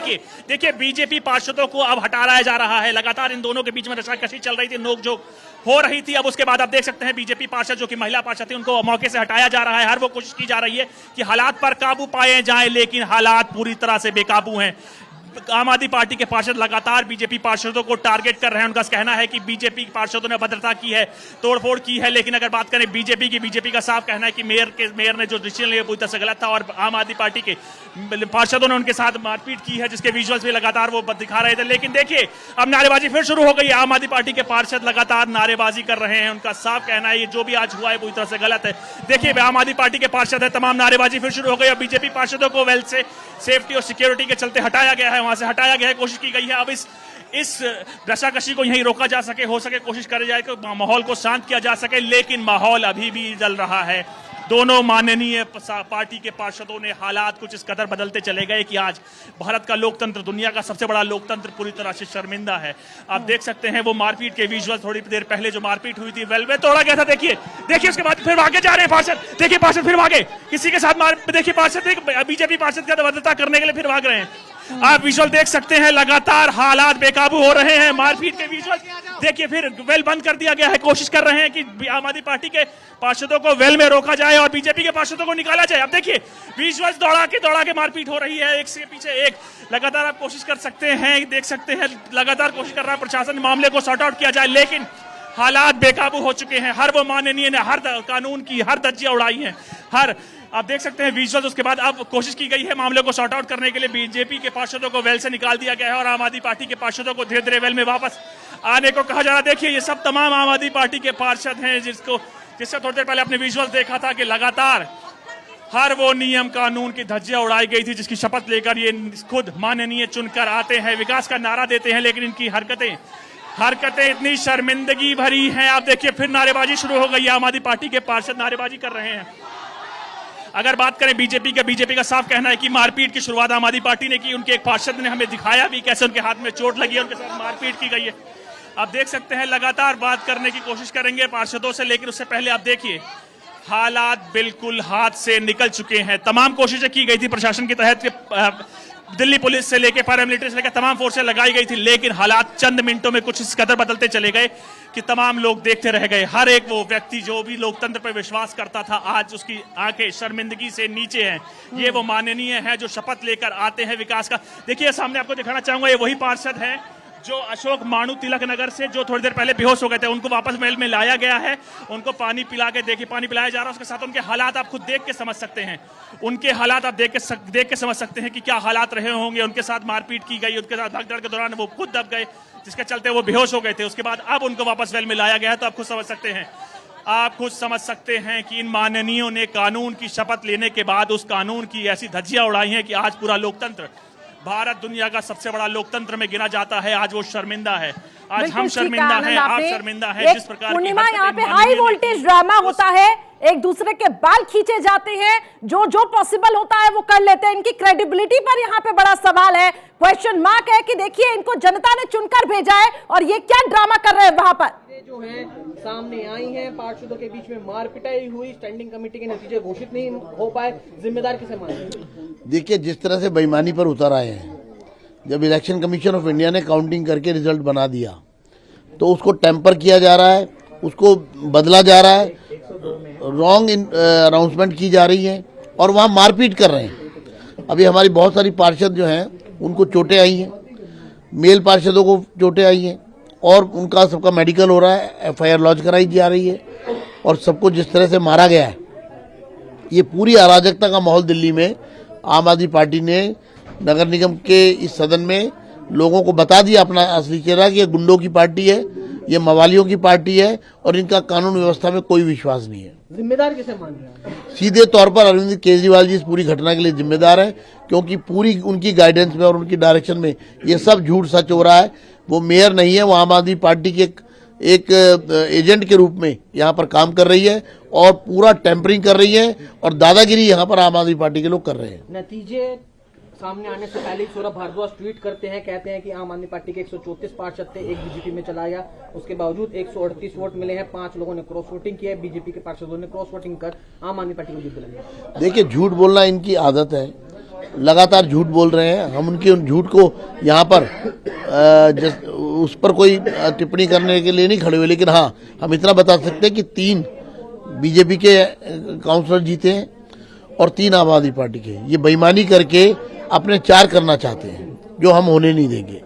देखिए बीजेपी पार्षदों को अब हटाया जा रहा है। लगातार इन दोनों के बीच में रशाकशी चल रही थी, नोकझोंक हो रही थी। अब उसके बाद आप देख सकते हैं बीजेपी पार्षद जो कि महिला पार्षद थी उनको मौके से हटाया जा रहा है। हर वो कोशिश की जा रही है कि हालात पर काबू पाए जाएं, लेकिन हालात पूरी तरह से बेकाबू हैं। आम आदमी पार्टी के पार्षद लगातार बीजेपी पार्षदों को टारगेट कर रहे हैं। उनका कहना है कि बीजेपी पार्षदों ने अभद्रता की है, तोड़फोड़ की है। लेकिन अगर बात करें बीजेपी का साफ कहना है कि मेयर ने जो डिसीजन लिया पूरी तरह से गलत था और आम आदमी पार्टी के पार्षदों ने उनके साथ मारपीट की है, जिसके विजुअल्स भी लगातार वो दिखा रहे थे। लेकिन देखिए अब नारेबाजी फिर शुरू हो गई है। आम आदमी पार्टी के पार्षद लगातार नारेबाजी कर रहे हैं। उनका साफ कहना है ये जो भी आज हुआ है पूरी तरह से गलत है। देखिए आम आदमी पार्टी के पार्षद है, तमाम नारेबाजी फिर शुरू हो गई और बीजेपी पार्षदों को वेल से सेफ्टी और सिक्योरिटी के चलते हटाया गया है, वहां से हटाया गया है, कोशिश की गई है। अब इस रशाकशी को यहीं रोका जा सके, हो सके कोशिश करी जाए कि माहौल को शांत किया जा सके, लेकिन माहौल अभी भी जल रहा है। दोनों माननीय पार्टी के पार्षदों ने हालात कुछ इस कदर बदलते चले गए कि आज भारत का लोकतंत्र, दुनिया का सबसे बड़ा लोकतंत्र पूरी तरह से शर्मिंदा है। आप देख सकते हैं वो मारपीट के विजुअल, थोड़ी देर पहले जो मारपीट हुई थी, वेलवे तोड़ा गया था। देखिए उसके बाद फिर आगे जा रहे हैं पार्षद। देखिए पार्षद फिर आगे किसी के साथ देखिए पार्षद बीजेपी पार्षद का अभद्रता करने के लिए फिर भाग रहे हैं। आप विजुअल देख सकते हैं, लगातार हालात बेकाबू हो रहे हैं। मारपीट के विजुअल देखिए, फिर वेल बंद कर दिया गया है। कोशिश कर रहे हैं कि आम आदमी पार्टी के पार्षदों को वेल में रोका जाए और बीजेपी के पार्षदों को निकाला जाए। अब देखिए विजुअल्स दौड़ा के मारपीट हो रही है, एक से पीछे एक। लगातार आप कोशिश कर सकते हैं, देख सकते हैं, लगातार कोशिश कर रहा है प्रशासन मामले को सॉर्ट आउट किया जाए, लेकिन हालात बेकाबू हो चुके हैं। हर वो माननीय ने हर कानून की हर धज्जियां उड़ाई हैं। आप देख सकते हैं विजुअल्स। उसके बाद अब कोशिश की गई है मामले को सॉर्ट आउट करने के लिए। बीजेपी के पार्षदों को वेल से निकाल दिया गया है और आम आदमी पार्टी के पार्षदों को धीरे धीरे वेल में वापस आने को कहा जा रहा है। देखिए ये सब तमाम आम आदमी पार्टी के पार्षद हैं जिससे थोड़ी देर पहले आपने विजुअल्स देखा था कि लगातार हर वो नियम कानून की धज्जियां उड़ाई गई थी, जिसकी शपथ लेकर ये खुद माननीय चुनकर आते हैं, विकास का नारा देते हैं, लेकिन इनकी हरकतें इतनी शर्मिंदगी भरी हैं। आप देखिए फिर नारेबाजी शुरू हो गई है। आम आदमी पार्टी के पार्षद नारेबाजी कर रहे हैं। अगर बात करें बीजेपी का साफ कहना है कि मारपीट की शुरुआत आम आदमी पार्टी ने की। उनके एक पार्षद ने हमें दिखाया भी कैसे उनके हाथ में चोट लगी है, उनके साथ मारपीट की गई है। आप देख सकते हैं लगातार बात करने की कोशिश करेंगे पार्षदों से, लेकिन उससे पहले आप देखिए हालात बिल्कुल हाथ से निकल चुके हैं। तमाम कोशिशें की गई थी प्रशासन के तहत, दिल्ली पुलिस से लेकर पैरामिलिट्री से लेकर तमाम फोर्सें लगाई गई थी, लेकिन हालात चंद मिनटों में कुछ इस कदर बदलते चले गए कि तमाम लोग देखते रह गए। हर एक वो व्यक्ति जो भी लोकतंत्र पर विश्वास करता था, आज उसकी आंखें शर्मिंदगी से नीचे हैं। ये वो माननीय है जो शपथ लेकर आते हैं विकास का। देखिए सामने आपको दिखाना चाहूंगा, ये वही पार्षद है जो अशोक माणू तिलक नगर से जो थोड़ी देर पहले बेहोश हो गए थे, उनको वापस महल में लाया गया है। उनको पानी पिला के देखिए, पानी पिलाया जा रहा है, उसके साथ उनके हालात आप खुद देख के समझ सकते हैं। उनके हालात आप देख के समझ सकते हैं कि क्या हालात रहे होंगे। उनके साथ मारपीट की गई, उनके साथ भगदड़ के दौरान वो खुद दब गए, जिसके चलते वो बेहोश हो गए थे। उसके बाद अब उनको वापस वेल में लाया गया है। तो आप खुद समझ सकते हैं कि इन माननीयों ने कानून की शपथ लेने के बाद उस कानून की ऐसी धज्जियां उड़ाई हैं कि आज पूरा लोकतंत्र, भारत दुनिया का सबसे बड़ा लोकतंत्र में गिना जाता है, आज वो शर्मिंदा है। आज हम शर्मिंदा हैं, आप शर्मिंदा हैं। जिस प्रकार पूर्णिमा यहाँ पे हाई वोल्टेज ड्रामा होता है, एक दूसरे के बाल खींचे जाते हैं, जो पॉसिबल होता है वो कर लेते हैं। इनकी क्रेडिबिलिटी पर यहाँ पे बड़ा सवाल है, क्वेश्चन मार्क है कि देखिए इनको जनता ने चुनकर भेजा है और ये क्या ड्रामा कर रहे हैं वहां पर। जो है सामने आई हैं, पार्षदों के बीच में मार पिटाई हुई, स्टैंडिंग कमेटी के नतीजे घोषित नहीं हो पाए, जिम्मेदार किसे माने? देखिए जिस तरह से बेईमानी पर उतर आए हैं, जब इलेक्शन कमीशन ऑफ इंडिया ने काउंटिंग करके रिजल्ट बना दिया तो उसको टेम्पर किया जा रहा है, उसको बदला जा रहा है, रॉन्ग अनाउंसमेंट की जा रही है और वहाँ मारपीट कर रहे हैं। अभी हमारी बहुत सारी पार्षद जो हैं उनको चोटें आई हैं, मेल पार्षदों को चोटें आई हैं और उनका सबका मेडिकल हो रहा है, FIR लॉन्च कराई जा रही है और सबको जिस तरह से मारा गया है, ये पूरी अराजकता का माहौल दिल्ली में आम आदमी पार्टी ने नगर निगम के इस सदन में लोगों को बता दिया अपना असली चेहरा कि ये गुंडों की पार्टी है, ये मवालियों की पार्टी है और इनका कानून व्यवस्था में कोई विश्वास नहीं है। जिम्मेदार किसे मान रहे हैं? सीधे तौर पर अरविंद केजरीवाल जी इस पूरी घटना के लिए जिम्मेदार है, क्योंकि पूरी उनकी गाइडेंस में और उनकी डायरेक्शन में ये सब झूठ सच हो रहा है। वो मेयर नहीं है, वो आम आदमी पार्टी के एक एजेंट के रूप में यहाँ पर काम कर रही है और पूरा टेम्परिंग कर रही है और दादागिरी यहाँ पर आम आदमी पार्टी के लोग कर रहे हैं। नतीजे सामने आने से पहले ही सौरभ भारद्वाज ट्वीट करते हैं, कहते हैं कि आम आदमी पार्टी के 134 पार्षद थे, एक बीजेपी में चला गया, उसके बावजूद 138 वोट मिले हैं, 5 लोगों ने क्रॉस वोटिंग किया है, बीजेपी के पार्षदों ने क्रॉस वोटिंग कर आम आदमी पार्टी को जीत दिलाई। देखिए, झूठ बोलना इनकी आदत है, लगातार झूठ बोल रहे हैं। हम उनकी उन झूठ को यहाँ पर उस पर कोई टिप्पणी करने के लिए नहीं खड़े हुए, लेकिन हाँ, हम इतना बता सकते हैं कि 3 बीजेपी के काउंसलर जीते हैं और 3 आम आदमी पार्टी के। ये बेईमानी करके अपने 4 करना चाहते हैं, जो हम होने नहीं देंगे।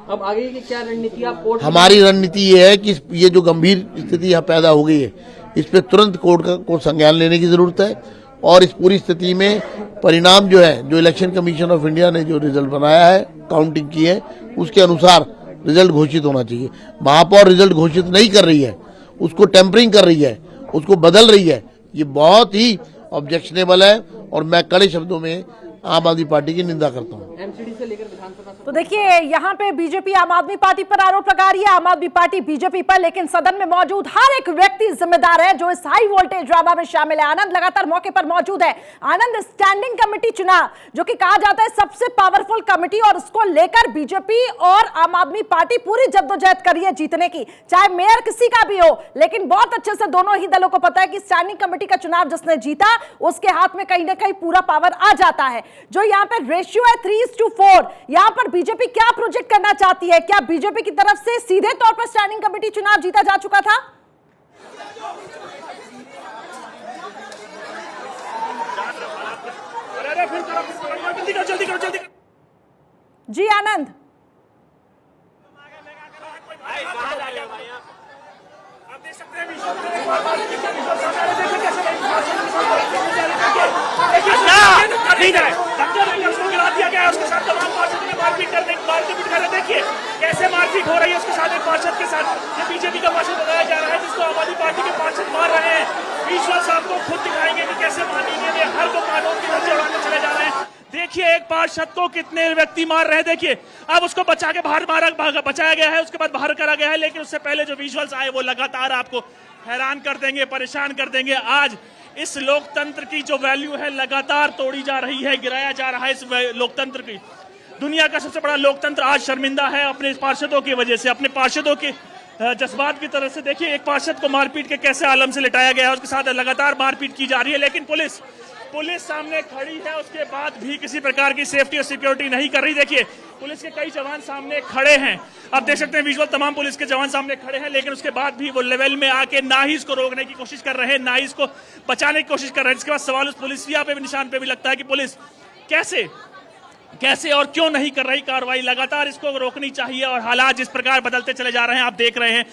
अब आगे की क्या रणनीति आप कोर्ट? हमारी रणनीति ये है कि ये जो गंभीर स्थिति यहाँ पैदा हो गई है, इस पे तुरंत कोर्ट को संज्ञान लेने की जरूरत है और इस पूरी स्थिति में परिणाम जो है, जो इलेक्शन कमीशन ऑफ इंडिया ने जो रिजल्ट बनाया है, काउंटिंग की है, उसके अनुसार रिजल्ट घोषित होना चाहिए। महापौर रिजल्ट घोषित नहीं कर रही है, उसको टेम्परिंग कर रही है, उसको बदल रही है, ये बहुत ही ऑब्जेक्शनेबल है और मैं कड़े शब्दों में आम आदमी पार्टी की निंदा करता हूँ। एमसीडी से लेकर विधानसभा। तो देखिए, यहाँ पे बीजेपी आम आदमी पार्टी पर आरोप लगा रही है, आम आदमी पार्टी बीजेपी पर, लेकिन सदन में मौजूद हर एक व्यक्ति जिम्मेदार है जो इस हाई वोल्टेज ड्रामा में शामिल है। आनंद लगातार मौके पर मौजूद है। आनंद, स्टैंडिंग कमेटी चुनाव जो कि कहा जाता है सबसे पावरफुल कमेटी, और उसको लेकर बीजेपी और आम आदमी पार्टी पूरी जद्दोजहद कर रही है जीतने की, चाहे मेयर किसी का भी हो। लेकिन बहुत अच्छे से दोनों ही दलों को पता है कि स्टैंडिंग कमेटी का चुनाव जिसने जीता उसके हाथ में कहीं ना कहीं पूरा पावर आ जाता है। जो यहाँ पे रेशियो है 3:4, यहाँ पर बीजेपी क्या प्रोजेक्ट करना चाहती है? क्या बीजेपी की तरफ से सीधे तौर पर स्टैंडिंग कमेटी चुनाव जीता जा चुका था? जल्दी करो। जी आनंद, आप देख सकते हैं उसको गिरा दिया गया है, उसके साथ तमाम पार्षदों ने मारपीट कर रहे। देखिए कैसे मारपीट हो रही है उसके साथ, एक पार्षद के साथ। ये बीजेपी का पार्षद बताया जा रहा है जिसको आम आदमी पार्टी के पार्षद मार रहे हैं। विश्वास आपको खुद दिखाएंगे कि कैसे माननीय में हर को कानून की धज्जियां उड़ाने चले जा रहे हैं। देखिए एक पार्षद को कितने व्यक्ति मार रहे हैं। देखिए अब उसको बचा के बचाया गया है, उसके बाद बाहर करा गया है, लेकिन उससे पहले जो विजुअल्स आए वो लगातार आपको हैरान कर देंगे, परेशान कर देंगे। आज इस लोकतंत्र की जो वैल्यू है लगातार तोड़ी जा रही है, गिराया जा रहा है इस लोकतंत्र की। दुनिया का सबसे बड़ा लोकतंत्र आज शर्मिंदा है अपने पार्षदों की वजह से, अपने पार्षदों के जज्बात की तरफ से। देखिए एक पार्षद को मारपीट के कैसे आलम से लिटाया गया है, उसके साथ लगातार मारपीट की जा रही है, लेकिन पुलिस सामने खड़ी है, उसके बाद भी किसी प्रकार की सेफ्टी और सिक्योरिटी नहीं कर रही। देखिए पुलिस के कई जवान सामने खड़े हैं, आप देख सकते हैं विजुअल, तमाम पुलिस के जवान सामने खड़े हैं, लेकिन उसके बाद भी वो लेवल में आके ना ही इसको रोकने की कोशिश कर रहे हैं, ना ही इसको बचाने की कोशिश कर रहे हैं। इसके बाद सवाल उस पुलिसिया पे भी, निशान पे भी लगता है कि पुलिस कैसे और क्यों नहीं कर रही कार्रवाई। लगातार इसको रोकनी चाहिए और हालात जिस प्रकार बदलते चले जा रहे हैं आप देख रहे हैं।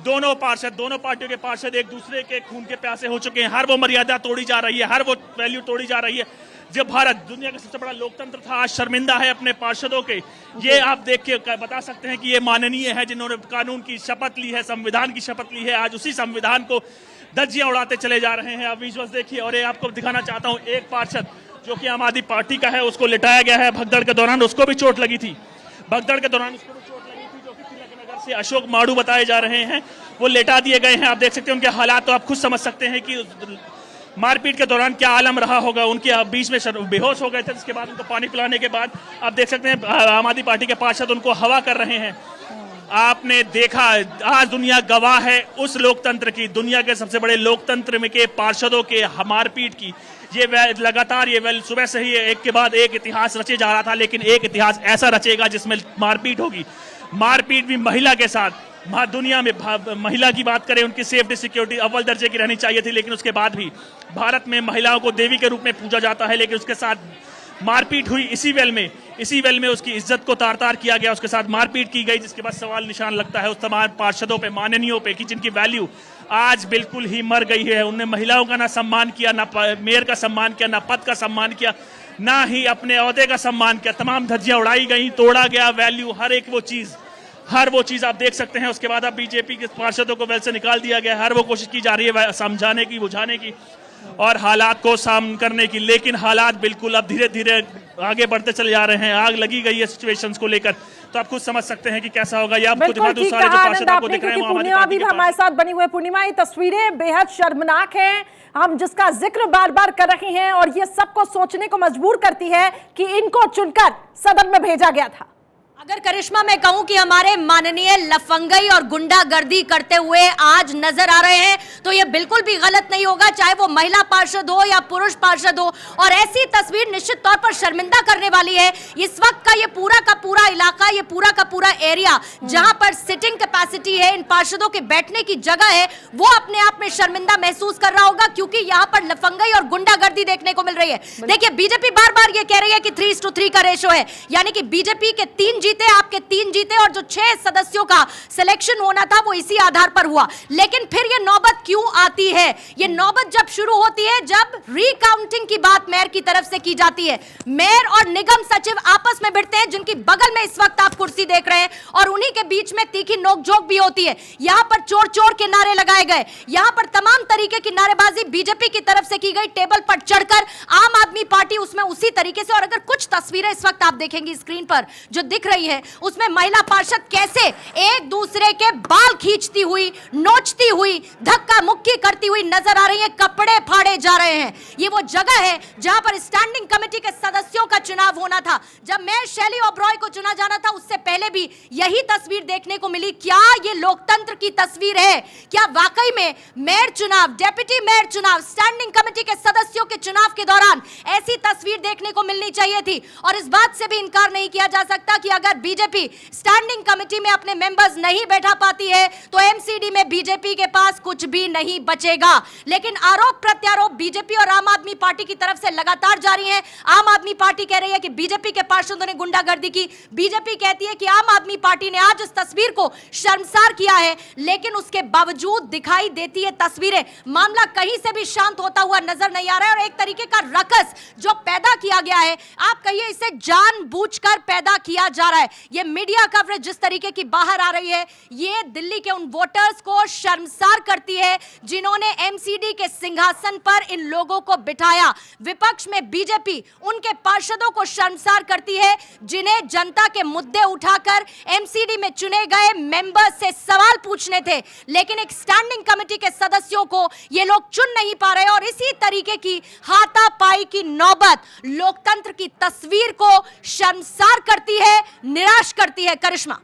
दोनों पार्टियों के पार्षद एक दूसरे के खून के प्यासे हो चुके हैं, हर वो मर्यादा तोड़ी जा रही है, हर वो वैल्यू तोड़ी जा रही है। जब भारत दुनिया का सबसे बड़ा लोकतंत्र था, आज शर्मिंदा है अपने पार्षदों के। ये आप देख के बता सकते हैं कि ये माननीय है जिन्होंने कानून की शपथ ली है, संविधान की शपथ ली है, आज उसी संविधान को धज्जियां उड़ाते चले जा रहे हैं। आप विजुअल्स देखिए और ये आपको दिखाना चाहता हूँ, एक पार्षद जो कि आम आदमी पार्टी का है उसको लिटाया गया है भगदड़ के दौरान, उसको भी चोट लगी थी। जो कि तिलकनगर से अशोक माड़ू बताए जा रहे हैं, वो लेटा दिए गए हैं। आप देख सकते हैं उनके हालात, तो आप खुद समझ सकते हैं कि मारपीट के दौरान क्या आलम रहा होगा। उनके बीच में बेहोश हो गए थे, जिसके बाद उनको पानी पिलाने के बाद आप देख सकते हैं आम आदमी पार्टी के पार्षद उनको हवा कर रहे हैं। आपने देखा, आज दुनिया गवाह है उस लोकतंत्र की, दुनिया के सबसे बड़े लोकतंत्र में के पार्षदों के मारपीट की। ये लगातार सुबह से ही एक के बाद एक इतिहास रचे जा रहा था, लेकिन एक इतिहास ऐसा रचेगा जिसमें मारपीट होगी, मारपीट भी महिला के साथ। दुनिया में महिला की बात करें, उनकी सेफ्टी सिक्योरिटी अव्वल दर्जे की रहनी चाहिए थी, लेकिन उसके बाद भी भारत में महिलाओं को देवी के रूप में पूजा जाता है, लेकिन उसके साथ मारपीट हुई इसी वेल में उसकी इज्जत को तार-तार किया गया, उसके साथ मारपीट की गई, जिसके बाद सवाल निशान लगता है उस तमाम पार्षदों पे, माननीयों पे, कि जिनकी वैल्यू आज बिल्कुल ही मर गई है। उन्होंने महिलाओं का ना सम्मान किया, ना मेयर का सम्मान किया, ना पद का सम्मान किया, ना ही अपने ओहदे का सम्मान किया। तमाम धज्जियां उड़ाई गई, तोड़ा गया वैल्यू, हर वो चीज आप देख सकते हैं। उसके बाद अब बीजेपी के पार्षदों को वेल से निकाल दिया गया, हर वो कोशिश की जा रही है समझाने की, बुझाने की और हालात को सामने करने की, लेकिन हालात बिल्कुल अब धीरे धीरे आगे बढ़ते चले जा रहे हैं। आग लगी गई है सिचुएशंस को लेकर। तो आप खुद समझ सकते हैं कि कैसा होगा। ये आपको दिखा बिल्कुल दूं, ठीक सारे कहा जो आनंद पार्षद आपको आपने, दिख रहे हैं क्योंकि वो हमारी पूर्णिमा पार्टी भी के हमारे साथ बनी हुई है। पूर्णिमा, ये तस्वीरें बेहद शर्मनाक हैं, हम जिसका जिक्र बार बार कर रहे हैं, और ये सबको सोचने को मजबूर करती है कि इनको चुनकर सदन में भेजा गया था। अगर करिश्मा मैं कहूं कि हमारे माननीय लफंगई और गुंडागर्दी करते हुए आज नजर आ रहे हैं, तो यह बिल्कुल भी गलत नहीं होगा, चाहे वो महिला पार्षद हो या पुरुष पार्षद हो। और ऐसी तस्वीर निश्चित तौर पर शर्मिंदा करने वाली है। इस वक्त का ये पूरा का पूरा इलाका, ये पूरा का पूरा एरिया जहां पर सिटिंग कैपेसिटी है, इन पार्षदों के बैठने की जगह है, वो अपने आप में शर्मिंदा महसूस कर रहा होगा, क्योंकि यहां पर लफंगई और गुंडागर्दी देखने को मिल रही है। देखिए, बीजेपी बार बार ये कह रही है कि 3:3 का रेशो है, यानी कि बीजेपी के 3 जीते, आपके 3 जीते, और जो 6 सदस्यों का सिलेक्शन होना था वो इसी आधार पर हुआ। लेकिन फिर ये नौबत क्यों आती है? ये नौबत जब शुरू होती है जब रिकाउंटिंग की बात मेयर की तरफ से की जाती है। मेयर और निगम सचिव आपस में भिड़ते हैं, जिनकी बगल में इस वक्त आप कुर्सी देख रहे हैं, और उन्हीं के बीच में तीखी नोकझोंक भी होती है। यहां पर चोर चोर के नारे लगाए गए, यहां पर तमाम तरीके की नारेबाजी बीजेपी की तरफ से की गई, टेबल पर चढ़कर आम आदमी पार्टी उसमें उसी तरीके से। और अगर कुछ तस्वीरें इस वक्त आप देखेंगे स्क्रीन पर जो दिख रही है, उसमें महिला पार्षद कैसे एक दूसरे के बाल खींचती हुई, नोचती हुई, धक्का मुक्की करती हुई नजर आ रही है, कपड़े फाड़े जा रहे हैं। ये वो जगह है जहां पर स्टैंडिंग कमेटी के सदस्यों का चुनाव होना था। जब मेयर शैली ओबरॉय को चुना जाना था, उससे पहले भी यही तस्वीर देखने को मिली। क्या ये लोकतंत्र की तस्वीर है? क्या वाकई में मेयर चुनाव, डेप्यूटी मेयर चुनाव, स्टैंडिंग कमेटी के सदस्यों के चुनाव के दौरान ऐसी तस्वीर देखने को मिलनी चाहिए थी? और इस बात से भी इनकार नहीं किया जा सकता कि अगर बीजेपी स्टैंडिंग कमेटी में अपने मेंबर्स नहीं बैठा पाती है तो एमसीडी में बीजेपी के पास कुछ भी नहीं बचेगा। लेकिन आरोप प्रत्यारोप बीजेपी और आम आदमी पार्टी की तरफ से लगातार जारी हैं। आम आदमी पार्टी कह रही है कि बीजेपी के पार्षदों ने गुंडागर्दी की, बीजेपी कहती है कि आम आदमी पार्टी ने आज इस तस्वीर को शर्मसार किया है। लेकिन उसके बावजूद दिखाई देती है तस्वीरें, मामला कहीं से भी शांत होता हुआ नजर नहीं आ रहा है। और एक तरीके का रकस जो पैदा किया गया है, आप कहिए इसे जानबूझकर पैदा किया जा रहा है। ये मीडिया कवरेज जिस तरीके की बाहर आ रही है, ये दिल्ली के उन वोटर्स को शर्मसार करती है जिन्होंने एमसीडी के सिंहासन पर इन लोगों को बिठाया। विपक्ष में बीजेपी उनके पार्षदों को शर्मसार करती है जिन्हें जनता के मुद्दे उठाकर एमसीडी में चुने गए मेंबर्स से सवाल पूछने थे। लेकिन एक स्टैंडिंग कमेटी के सदस्यों को ये लोग चुन नहीं पा रहे, और इसी तरीके की हाथापाई की नौबत लोकतंत्र की तस्वीर को शर्मसार करती है, निराश करती है। करिश्मा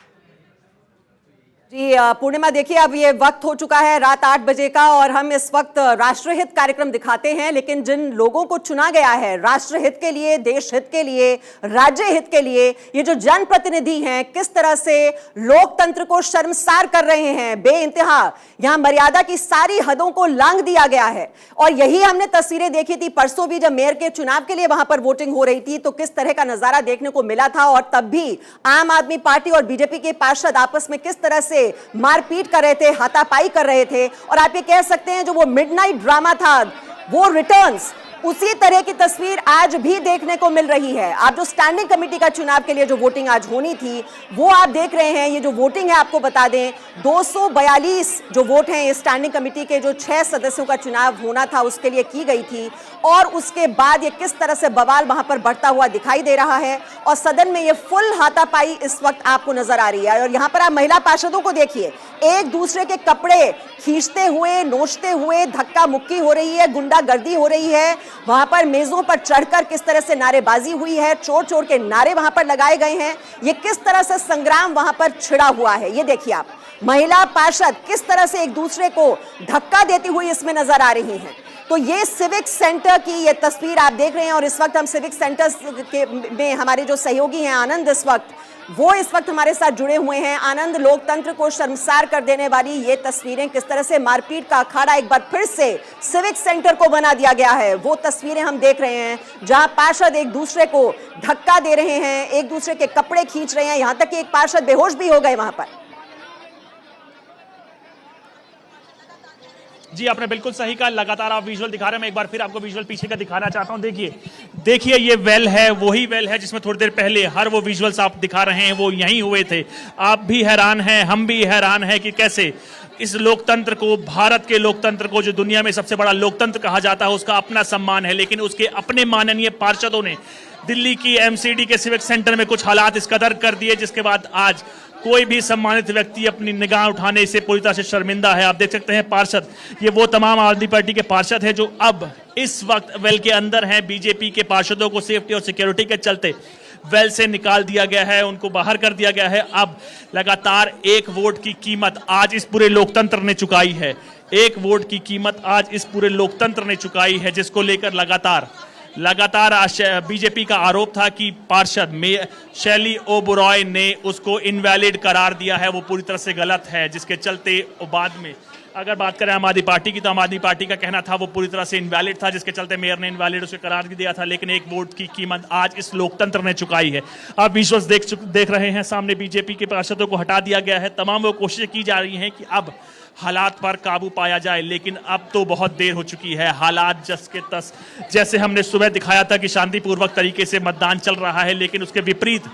जी पूर्णिमा, देखिए अब ये वक्त हो चुका है रात 8 बजे का, और हम इस वक्त राष्ट्रहित कार्यक्रम दिखाते हैं। लेकिन जिन लोगों को चुना गया है राष्ट्रहित के लिए, देश हित के लिए, राज्य हित के लिए, ये जो जनप्रतिनिधि हैं, किस तरह से लोकतंत्र को शर्मसार कर रहे हैं, बेइंतहा यहाँ मर्यादा की सारी हदों को लांघ दिया गया है। और यही हमने तस्वीरें देखी थी परसों भी, जब मेयर के चुनाव के लिए वहां पर वोटिंग हो रही थी, तो किस तरह का नजारा देखने को मिला था। और तब भी आम आदमी पार्टी और बीजेपी के पार्षद आपस में किस तरह से मारपीट कर रहे थे, हाथापाई कर रहे थे। और आप ये कह सकते हैं जो वो मिडनाइट ड्रामा था, वो रिटर्न्स, उसी तरह की तस्वीर आज भी देखने को मिल रही है। आप जो स्टैंडिंग कमेटी का चुनाव के लिए जो वोटिंग आज होनी थी वो आप देख रहे हैं। ये जो वोटिंग है, आपको बता दें 242 जो वोट हैं ये स्टैंडिंग कमेटी के जो 6 सदस्यों का चुनाव होना था उसके लिए की गई थी। और उसके बाद ये किस तरह से बवाल वहां पर बढ़ता हुआ दिखाई दे रहा है, और सदन में ये फुल हाथापाई इस वक्त आपको नजर आ रही है। और यहां पर आप महिला पार्षदों को देखिए, एक दूसरे के कपड़े खींचते हुए, नोचते हुए, धक्का मुक्की हो रही है, गुंडागर्दी हो रही है। वहां पर मेजों पर चढ़कर किस तरह से नारेबाजी हुई है, चोर चोर के नारे वहां पर लगाए गए हैं। ये किस तरह से संग्राम वहां पर छिड़ा हुआ है, ये देखिए आप। महिला पार्षद किस तरह से एक दूसरे को धक्का देती हुई इसमें नजर आ रही हैं। तो ये सिविक सेंटर की ये तस्वीर आप देख रहे हैं। और इस वक्त हम सिविक सेंटर में हमारे जो सहयोगी हैं आनंद, इस वक्त हमारे साथ जुड़े हुए हैं। आनंद, लोकतंत्र को शर्मसार कर देने वाली ये तस्वीरें, किस तरह से मारपीट का अखाड़ा एक बार फिर से सिविक सेंटर को बना दिया गया है, वो तस्वीरें हम देख रहे हैं जहां पार्षद एक दूसरे को धक्का दे रहे हैं, एक दूसरे के कपड़े खींच रहे हैं, यहां तक कि एक पार्षद बेहोश भी हो गए वहां पर। जी, आपने बिल्कुल सही कहा। लगातार आप विजुअल दिखा रहे हैं, मैं एक बार फिर आपको विजुअल पीछे का दिखाना चाहता हूं। देखिए ये वेल है, वही वेल है जिसमें थोड़ी देर पहले हर वो विजुअल्स आप दिखा रहे हैं वो यहीं हुए थे। आप भी हैरान हैं, हम भी हैरान हैं कि कैसे इस लोकतंत्र को, भारत के लोकतंत्र को, जो दुनिया में सबसे बड़ा लोकतंत्र कहा जाता है, उसका अपना सम्मान है। लेकिन उसके अपने माननीय पार्षदों ने दिल्ली की एमसीडी के सिविक सेंटर में कुछ हालात इस कदर कर दिए, जिसके बाद आज कोई भी सम्मानित व्यक्ति अपनी निगाह उठाने से पूरी तरह से शर्मिंदा है। आप देख सकते हैं पार्षद, ये वो तमाम आम आदमी पार्टी के पार्षद हैं जो अब इस वक्त वेल के अंदर हैं। बीजेपी के पार्षदों को सेफ्टी और सिक्योरिटी के चलते वेल से निकाल दिया गया है, उनको बाहर कर दिया गया है। अब लगातार एक वोट की कीमत आज इस पूरे लोकतंत्र ने चुकाई है। एक वोट की कीमत आज इस पूरे लोकतंत्र ने चुकाई है, जिसको लेकर लगातार बीजेपी का आरोप था कि पार्षद शैली ओबरॉय ने उसको इनवैलिड करार दिया है, वो पूरी तरह से गलत है। जिसके चलते बाद में अगर बात करें आम आदमी पार्टी की, तो आम आदमी पार्टी का कहना था वो पूरी तरह से इनवैलिड था, जिसके चलते मेयर ने इनवैलिड उसे करार दिया था। लेकिन एक वोट की कीमत आज इस लोकतंत्र ने चुकाई है। आप विजुअल्स देख रहे हैं, सामने बीजेपी के पार्षदों को हटा दिया गया है। तमाम वो कोशिशें की जा रही हैं कि अब हालात पर काबू पाया जाए, लेकिन अब तो बहुत देर हो चुकी है। हालात जस के तस, जैसे हमने सुबह दिखाया था कि शांतिपूर्वक तरीके से मतदान चल रहा है, लेकिन उसके विपरीत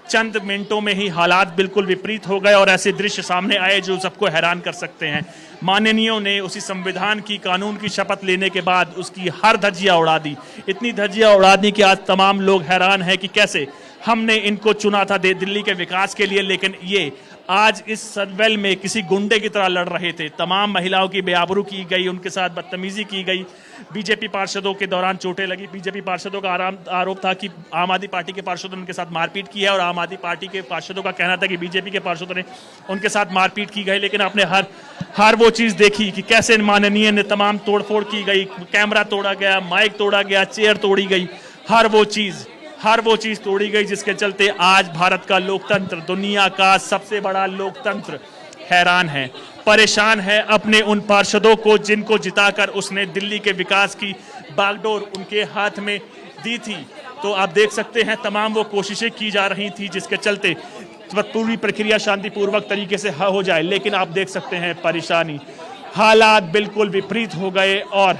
चंद मिनटों में ही हालात बिल्कुल विपरीत हो गए और ऐसे दृश्य सामने आए जो सबको हैरान कर सकते हैं। माननीयों ने उसी संविधान की, कानून की शपथ लेने के बाद उसकी हर धज्जियां उड़ा दी। इतनी धज्जियां उड़ा दी कि आज तमाम लोग हैरान हैं कि कैसे हमने इनको चुना था दिल्ली के विकास के लिए, लेकिन ये आज इस सदवेल में किसी गुंडे की तरह लड़ रहे थे। तमाम महिलाओं की बेआबरू की गई, उनके साथ बदतमीजी की गई। बीजेपी पार्षदों के दौरान चोटें लगी। बीजेपी पार्षदों का आरोप था कि आम आदमी पार्टी के पार्षदों ने उनके साथ मारपीट की है, और आम आदमी पार्टी के पार्षदों का कहना था कि बीजेपी के पार्षदों ने उनके साथ मारपीट की गई। लेकिन आपने हर वो चीज़ देखी कि कैसे माननीय ने तमाम तोड़फोड़ की गई, कैमरा तोड़ा गया, माइक तोड़ा गया, चेयर तोड़ी गई, हर वो चीज़ तोड़ी गई, जिसके चलते आज भारत का लोकतंत्र, दुनिया का सबसे बड़ा लोकतंत्र, हैरान है, परेशान है अपने उन पार्षदों को जिनको जिताकर उसने दिल्ली के विकास की बागडोर उनके हाथ में दी थी। तो आप देख सकते हैं तमाम वो कोशिशें की जा रही थी जिसके चलते पूरी प्रक्रिया शांतिपूर्वक तरीके से हो जाए, लेकिन आप देख सकते हैं परेशानी, हालात बिल्कुल विपरीत हो गए और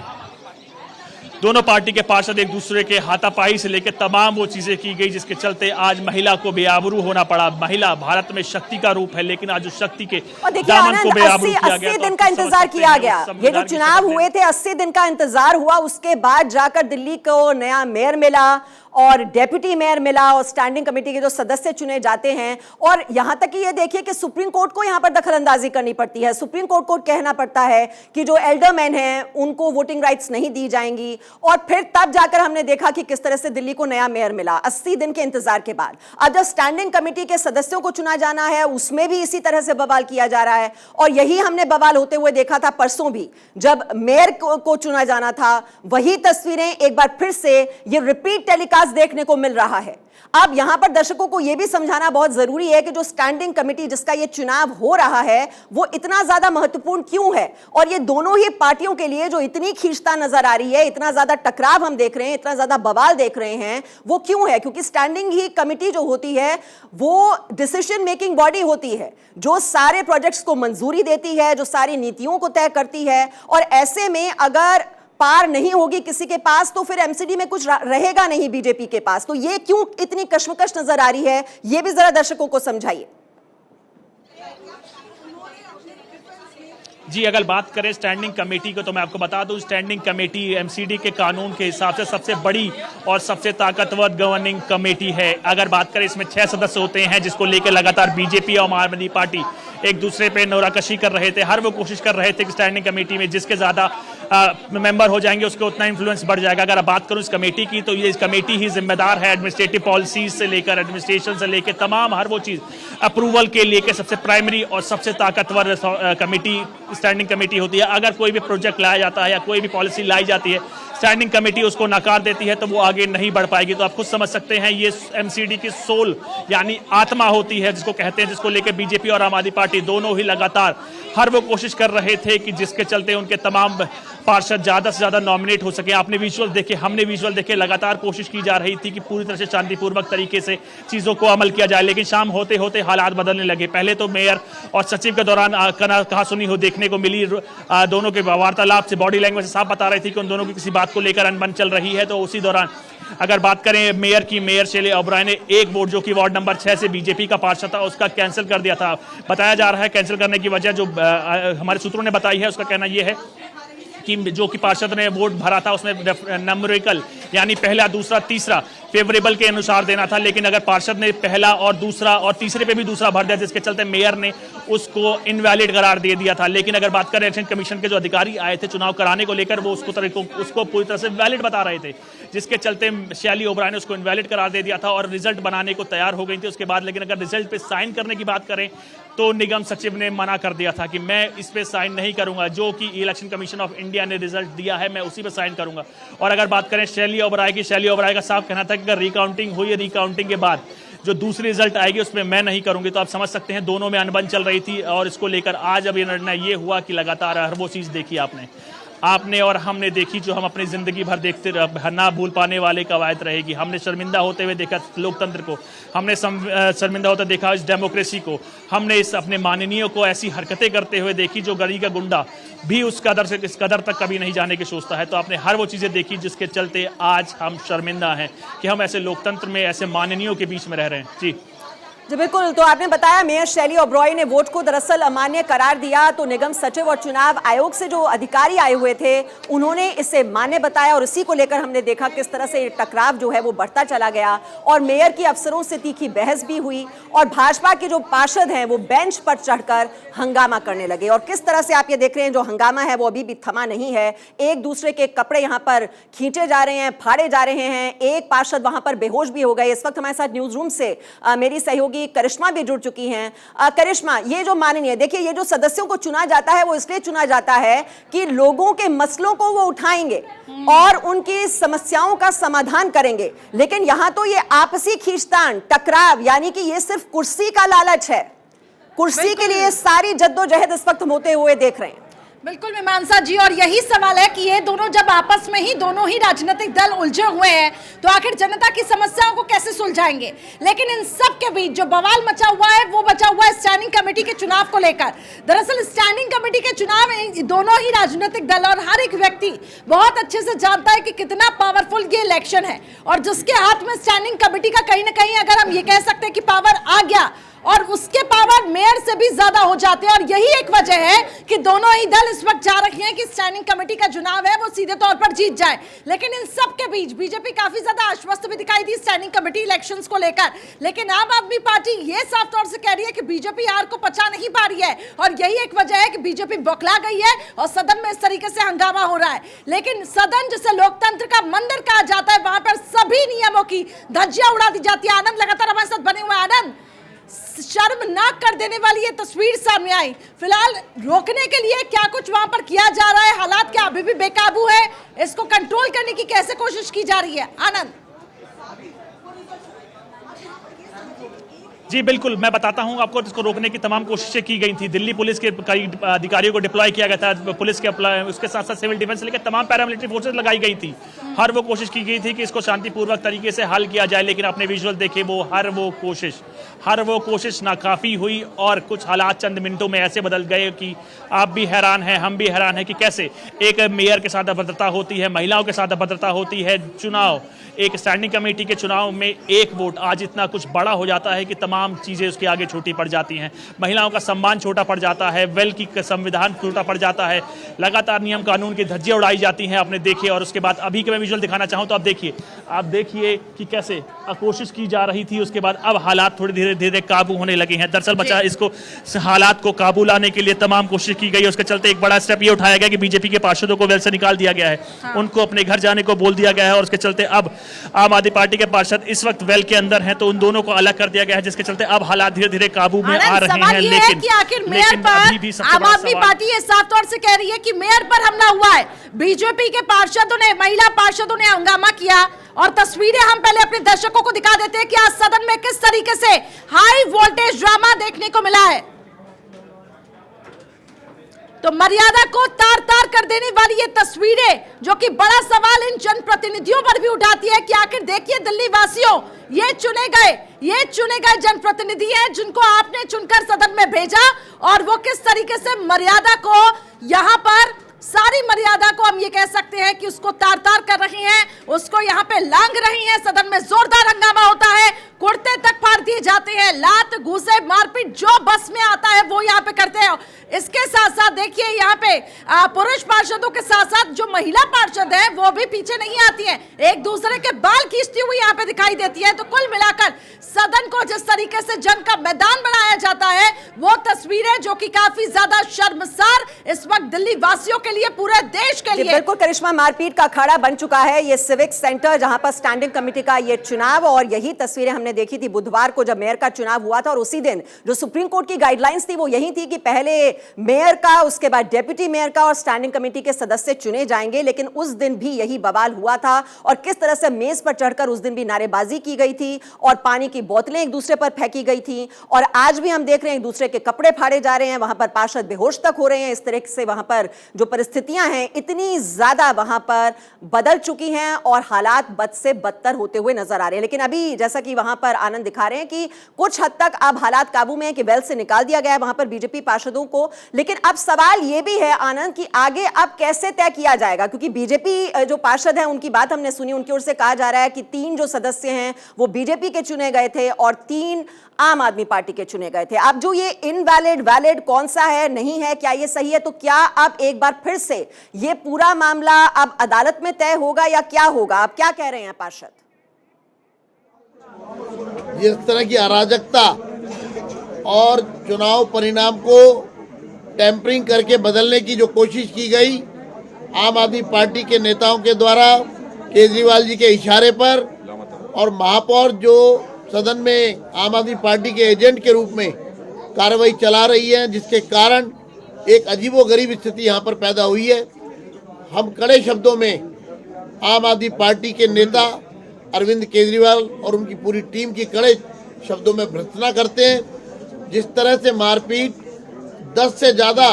दोनों पार्टी के पार्षद एक दूसरे के हाथापाई से लेकर तमाम वो चीजें की गई, जिसके चलते आज महिला को बेआबरू होना पड़ा। महिला भारत में शक्ति का रूप है, लेकिन आज उस शक्ति के दामन को बेआबरू किया गया। 80 दिन का इंतजार किया गया। ये जो चुनाव हुए थे, 80 दिन का इंतजार हुआ, उसके बाद जाकर दिल्ली को नया मेयर मिला और डेप्यूटी मेयर मिला और स्टैंडिंग कमेटी के जो सदस्य चुने जाते हैं। और यहां तक कि ये देखिए कि सुप्रीम कोर्ट को यहां पर दखलंदाजी करनी पड़ती है। सुप्रीम कोर्ट को कहना पड़ता है कि जो एल्डरमैन हैं उनको वोटिंग राइट्स नहीं दी जाएंगी, और फिर तब जाकर हमने देखा कि किस तरह से दिल्ली को नया मेयर मिला 80 दिन के इंतजार के बाद। अब जब स्टैंडिंग कमेटी के सदस्यों को चुना जाना है, उसमें भी इसी तरह से बवाल किया जा रहा है। और यही हमने बवाल होते हुए देखा था परसों भी, जब मेयर को चुना जाना था। वही तस्वीरें एक बार फिर से ये रिपीट टेलीकास्ट देखने को मिल रहा है। अब यहां पर दर्शकों को यह भी समझाना बहुत जरूरी है कि जो स्टैंडिंग कमेटी जिसका यह चुनाव हो रहा है वो इतना ज्यादा महत्वपूर्ण क्यों है, और ये दोनों ही पार्टियों के लिए जो इतनी खींचता नजर आ रही है, इतना ज्यादा टकराव हम देख रहे हैं, इतना ज्यादा बवाल देख रहे हैं, वो क्यों है? क्योंकि स्टैंडिंग ही कमेटी जो होती है वो डिसीजन मेकिंग बॉडी होती है, जो सारे प्रोजेक्ट्स को मंजूरी देती है, जो सारी नीतियों को तय करती है। और ऐसे में अगर पार नहीं होगी किसी के पास, तो फिर एमसीडी में कुछ रहेगा नहीं बीजेपी के पास। तो ये क्यों इतनी कश्मकश नजर आ रही है, ये भी जरा दर्शकों को समझाइए। जी, अगर बात करें स्टैंडिंग कमेटी को, तो मैं आपको बता दूं स्टैंडिंग कमेटी एमसीडी के कानून के हिसाब से सबसे बड़ी और सबसे ताकतवर गवर्निंग कमेटी है। अगर बात करें, इसमें 6 सदस्य होते हैं, जिसको लेकर लगातार बीजेपी और आम आदमी पार्टी एक दूसरे पे नोराकशी कर रहे थे। हर वो कोशिश कर रहे थे कि स्टैंडिंग कमेटी में जिसके ज्यादा मेंबर हो जाएंगे उसके उतना इन्फ्लुएंस बढ़ जाएगा। अगर बात करूं इस कमेटी की, तो ये इस कमेटी ही जिम्मेदार है एडमिनिस्ट्रेटिव पॉलिसीज से लेकर, एडमिनिस्ट्रेशन से लेकर तमाम हर वो चीज अप्रूवल के लेकर सबसे प्राइमरी और सबसे ताकतवर कमेटी स्टैंडिंग कमेटी होती है। अगर कोई भी प्रोजेक्ट लाया जाता है या कोई भी पॉलिसी लाई जाती है, स्टैंडिंग कमेटी उसको नकार देती है, तो वो आगे नहीं बढ़ पाएगी। तो आप खुद समझ सकते हैं ये एमसीडी की सोल यानी आत्मा होती है जिसको कहते हैं, जिसको लेकर बीजेपी और आम आदमी पार्टी दोनों ही लगातार हर वो कोशिश कर रहे थे कि जिसके चलते उनके तमाम पार्षद ज्यादा से ज्यादा नॉमिनेट हो सके। आपने विजुअल देखे, हमने विजुअल देखे, लगातार कोशिश की जा रही थी कि पूरी तरह से शांतिपूर्वक तरीके से चीजों को अमल किया जाए, लेकिन शाम होते होते हालात बदलने लगे। पहले तो मेयर और सचिव के दौरान कहासुनी हो देखने को मिली, दोनों के वार्तालाप से बॉडी लैंग्वेज से साफ बता रही थी कि उन दोनों की किसी बात को लेकर अनबन चल रही है। तो उसी दौरान अगर बात करें मेयर की, मेयर शैली ओबराय ने एक वोट जो कि वार्ड नंबर 6 से बीजेपी का पार्षद था उसका कैंसिल कर दिया था। बताया जा रहा है कैंसिल करने की वजह जो हमारे सूत्रों ने बताई है, उसका कहना यह है कि जो कि पार्षद ने वोट भरा था उसमें नंबरिकल यानी पहला, दूसरा, तीसरा फेवरेबल के अनुसार देना था, लेकिन अगर पार्षद ने पहला और दूसरा और तीसरे पे भी दूसरा भर दिया जिसके चलते मेयर ने उसको इनवैलिड करार दे दिया था। लेकिन अगर बात करें इलेक्शन कमीशन के जो अधिकारी आए थे चुनाव कराने को लेकर, वो उसको पूरी तरह से वैलिड बता रहे थे, जिसके चलते शैली ओबराय ने उसको इनवैलिड करार दे दिया था और रिजल्ट बनाने को तैयार हो गई थी उसके बाद। लेकिन अगर रिजल्ट पे साइन करने की बात करें तो निगम सचिव ने मना कर दिया था कि मैं इस पे साइन नहीं करूंगा, जो कि इलेक्शन कमीशन ऑफ इंडिया ने रिजल्ट दिया है मैं उसी पे साइन करूंगा। और अगर बात करें शैली ओबराय की, शैली ओबराय का साफ कहना था कि अगर रिकाउंटिंग हुई, रिकाउंटिंग के बाद जो दूसरी रिजल्ट आएगी उसमें मैं नहीं करूंगी। तो आप समझ सकते हैं दोनों में अनबन चल रही थी और इसको लेकर आज अब ये निर्णय ये हुआ कि लगातार हर वो चीज देखी आपने और हमने देखी जो हम अपनी जिंदगी भर देखते ना भूल पाने वाले कवायद रहेगी। हमने शर्मिंदा होते हुए देखा लोकतंत्र को, हमने शर्मिंदा होते देखा इस डेमोक्रेसी को, हमने इस अपने माननीय को ऐसी हरकतें करते हुए देखी जो गली का गुंडा भी इस कदर तक कभी नहीं जाने की सोचता है। तो आपने हर वो चीजें देखी जिसके चलते आज हम शर्मिंदा हैं कि हम ऐसे लोकतंत्र में ऐसे माननीयों के बीच में रह रहे हैं। जी बिल्कुल, तो आपने बताया मेयर शैली ओबराय ने वोट को दरअसल अमान्य करार दिया, तो निगम सचिव और चुनाव आयोग से जो अधिकारी आए हुए थे उन्होंने इसे मान्य बताया और इसी को लेकर हमने देखा किस तरह से टकराव जो है वो बढ़ता चला गया और मेयर की अफसरों से तीखी बहस भी हुई और भाजपा के जो पार्षद हैं वो बेंच पर चढ़कर हंगामा करने लगे। और किस तरह से आप ये देख रहे हैं जो हंगामा है वो अभी भी थमा नहीं है, एक दूसरे के कपड़े यहाँ पर खींचे जा रहे हैं, फाड़े जा रहे हैं, एक पार्षद वहां पर बेहोश भी हो गए। इस वक्त हमारे साथ न्यूज रूम से मेरी सहयोगी करिश्मा भी जुड़ चुकी हैं। करिश्मा, ये जो माननीय, देखिए ये जो सदस्यों को चुना जाता है वो इसलिए चुना जाता है कि लोगों के मसलों को वो उठाएंगे और उनकी समस्याओं का समाधान करेंगे, लेकिन यहां तो ये आपसी खींचतान, टकराव, यानी कि ये सिर्फ कुर्सी का लालच है, कुर्सी के लिए सारी जद्दोजहद इस वक्त होते हुए देख रहे हैं। बिल्कुल मीमांसा जी, और यही सवाल है कि ये दोनों जब आपस में ही दोनों ही राजनीतिक दल उलझे हुए हैं तो आखिर जनता की समस्याओं को कैसे सुलझाएंगे। लेकिन इन सब के बीच जो बवाल मचा हुआ है वो मचा हुआ है स्टैंडिंग कमेटी के चुनाव को लेकर। दरअसल स्टैंडिंग कमेटी के चुनाव दोनों ही राजनीतिक दल और हर एक व्यक्ति बहुत अच्छे से जानता है कि कितना पावरफुल ये इलेक्शन है और जिसके हाथ में स्टैंडिंग कमेटी का कहीं ना कहीं अगर हम ये कह सकते हैं कि पावर आ गया और उसके पावर मेयर से भी ज्यादा हो जाते हैं। और यही एक वजह है कि दोनों ही दल इस वक्त चाह रही हैं कि स्टैंडिंग कमेटी का चुनाव है वो सीधे तौर पर जीत जाए। लेकिन इन सब के बीच बीजेपी काफी ज्यादा आश्वस्त भी दिखाई दी स्टैंडिंग कमेटी इलेक्शंस को लेकर, लेकिन आम आदमी पार्टी ये साफ तौर से कह रही है कि बीजेपी हार को पचा नहीं पा रही है और यही एक वजह है कि बीजेपी बौखला गई है और सदन में इस तरीके से हंगामा हो रहा है। लेकिन सदन जिसे लोकतंत्र का मंदिर कहा जाता है वहां पर सभी नियमों की धज्जियां उड़ा दी जाती है। आनंद लगातार हमारे साथ बने हुए। आनंद, शर्मनाक कर देने वाली ये तस्वीर सामने आई, फिलहाल रोकने के लिए क्या कुछ वहां पर किया जा रहा है, हालात क्या अभी भी बेकाबू है, इसको कंट्रोल करने की कैसे कोशिश की जा रही है? आनंद जी बिल्कुल, मैं बताता हूं आपको, इसको रोकने की तमाम कोशिशें की गई थी। दिल्ली पुलिस के कई अधिकारियों को डिप्लॉय किया गया था, पुलिस के उसके साथ साथ सिविल डिफेंस लेकर तमाम पैरामिलिट्री फोर्सेस लगाई गई थी। हर वो कोशिश की गई थी कि इसको शांतिपूर्वक तरीके से हल किया जाए, लेकिन आपने विजुअल देखे वो हर वो कोशिश नाकाफी हुई और कुछ हालात चंद मिनटों में ऐसे बदल गए कि आप भी हैरान हैं, हम भी हैरान हैं कि कैसे एक मेयर के साथ अभद्रता होती है, महिलाओं के साथ अभद्रता होती है। चुनाव, एक स्टैंडिंग कमेटी के चुनाव में एक वोट आज इतना कुछ बड़ा हो जाता है कि तमाम चीजें उसके आगे छोटी पड़ जाती हैं। महिलाओं का सम्मान छोटा पड़ जाता है, वेल की संविधान छोटा पड़ जाता है, लगातार नियम कानून की धज्जियां उड़ाई जाती हैं, आपने देखे। और उसके बाद अभी के मैं विजुअल दिखाना चाहूं तो आप देखिए कि कैसे कोशिश की जा रही थी, उसके बाद अब हालात थोड़ी धीरे धीरे काबू होने लगे हैं। दरअसल इसको हालात को काबू लाने के लिए तमाम कोशिश की गई, उसके चलते एक बड़ा स्टेप ये उठाया गया कि बीजेपी के पार्षदों को वेल से निकाल दिया गया है, उनको अपने घर जाने को बोल दिया गया है और उसके चलते अब आम आदमी पार्टी के पार्षद इस वक्त वेल के अंदर हैं, तो उन दोनों को अलग कर दिया गया है, जिसके चलते अब हालात धीरे धीरे काबू में आ रहे हैं। लेकिन आखिर मेयर पर आम आदमी पार्टी ये साफ तौर से कह रही है कि मेयर पर हमला हुआ है, बीजेपी के पार्षदों ने, महिला पार्षदों ने हंगामा किया। और तस्वीरें हम पहले अपने दर्शकों को दिखा देते हैं कि आज सदन में किस तरीके से हाई वोल्टेज ड्रामा देखने को मिला है। तो मर्यादा को तार तार कर देने वाली ये तस्वीरें जो कि बड़ा सवाल इन जनप्रतिनिधियों पर भी उठाती है कि आखिर देखिए दिल्ली वासियों, ये चुने गए जनप्रतिनिधि हैं जिनको आपने चुनकर सदन में भेजा और वो किस तरीके से मर्यादा को यहां पर सारी मर्यादा को हम ये कह सकते हैं कि उसको तार तार कर रही हैं, उसको यहाँ पे लांग रही हैं। सदन में जोरदार हंगामा होता है, कुर्ते तक फाड़ दिए जाते हैं, लात घूसे मारपीट जो बस में आता है वो यहाँ पे करते हैं। इसके साथ साथ देखिए यहाँ पे पुरुष पार्षदों के साथ साथ जो महिला पार्षद है वो भी पीछे नहीं आती है, एक दूसरे के बाल खींचती हुई यहाँ पे दिखाई देती है। तो कुल मिलाकर सदन को जिस तरीके से जंग का मैदान बनाया जाता है वो तस्वीरें जो कि काफी ज्यादा शर्मसार इस वक्त दिल्ली वासियों के लिए, पूरे देश के लिए। बिल्कुल करिश्मा, मारपीट का अखाड़ा बन चुका है ये सिविक सेंटर जहां पर स्टैंडिंग कमेटी का ये चुनाव, और यही तस्वीरें हमने देखी थी बुधवार को जब मेयर का चुनाव हुआ था। और उसी दिन जो सुप्रीम कोर्ट की गाइडलाइंस थी वो यही थी कि पहले मेयर का, उसके बाद डेप्यूटी मेयर का और स्टैंडिंग कमेटी के सदस्य चुने जाएंगे। लेकिन उस दिन भी यही बवाल हुआ था और किस तरह से मेज पर चढ़कर उस दिन भी नारेबाजी की गई थी और पानी की बोतलें एक दूसरे पर फेंकी गई थी। और आज भी हम देख रहे हैं एक दूसरे के कपड़े फाड़े जा रहे हैं, वहां पर पार्षद बेहोश तक हो रहे हैं। इस तरह से वहां पर जो परिस्थितियां हैं इतनी ज्यादा वहां पर बदल चुकी हैं और हालात बद से बदतर होते हुए नजर आ रहे हैं। लेकिन अभी जैसा कि वहां पर आनंद दिखा रहे हैं कि कुछ हद तक अब हालात काबू में है कि वेल से निकाल दिया गया है वहां पर बीजेपी पार्षदों को। लेकिन अब सवाल यह भी है आनंद कि आगे अब कैसे तय किया जाएगा, क्योंकि बीजेपी जो पार्षद हैं उनकी बात हमने सुनी, उनकी ओर से कहा जा रहा है कि 3 जो सदस्य हैं वो बीजेपी के चुने गए थे और 3 आम आदमी पार्टी के चुने गए थे। अब जो ये इनवैलिड वैलिड कौन सा है, नहीं है, क्या ये सही है, तो क्या अब एक बार फिर से ये पूरा मामला अब अदालत में तय होगा या क्या होगा? आप क्या कह रहे हैं पार्षद? जिस तरह की अराजकता और चुनाव परिणाम को टेम्परिंग करके बदलने की जो कोशिश की गई आम आदमी पार्टी के नेताओं के द्वारा केजरीवाल जी के इशारे पर, और महापौर जो सदन में आम आदमी पार्टी के एजेंट के रूप में कार्रवाई चला रही है, जिसके कारण एक अजीबोगरीब स्थिति यहाँ पर पैदा हुई है। हम कड़े शब्दों में आम आदमी पार्टी के नेता अरविंद केजरीवाल और उनकी पूरी टीम की कड़े शब्दों में भर्त्सना करते हैं। जिस तरह से मारपीट, 10 से ज़्यादा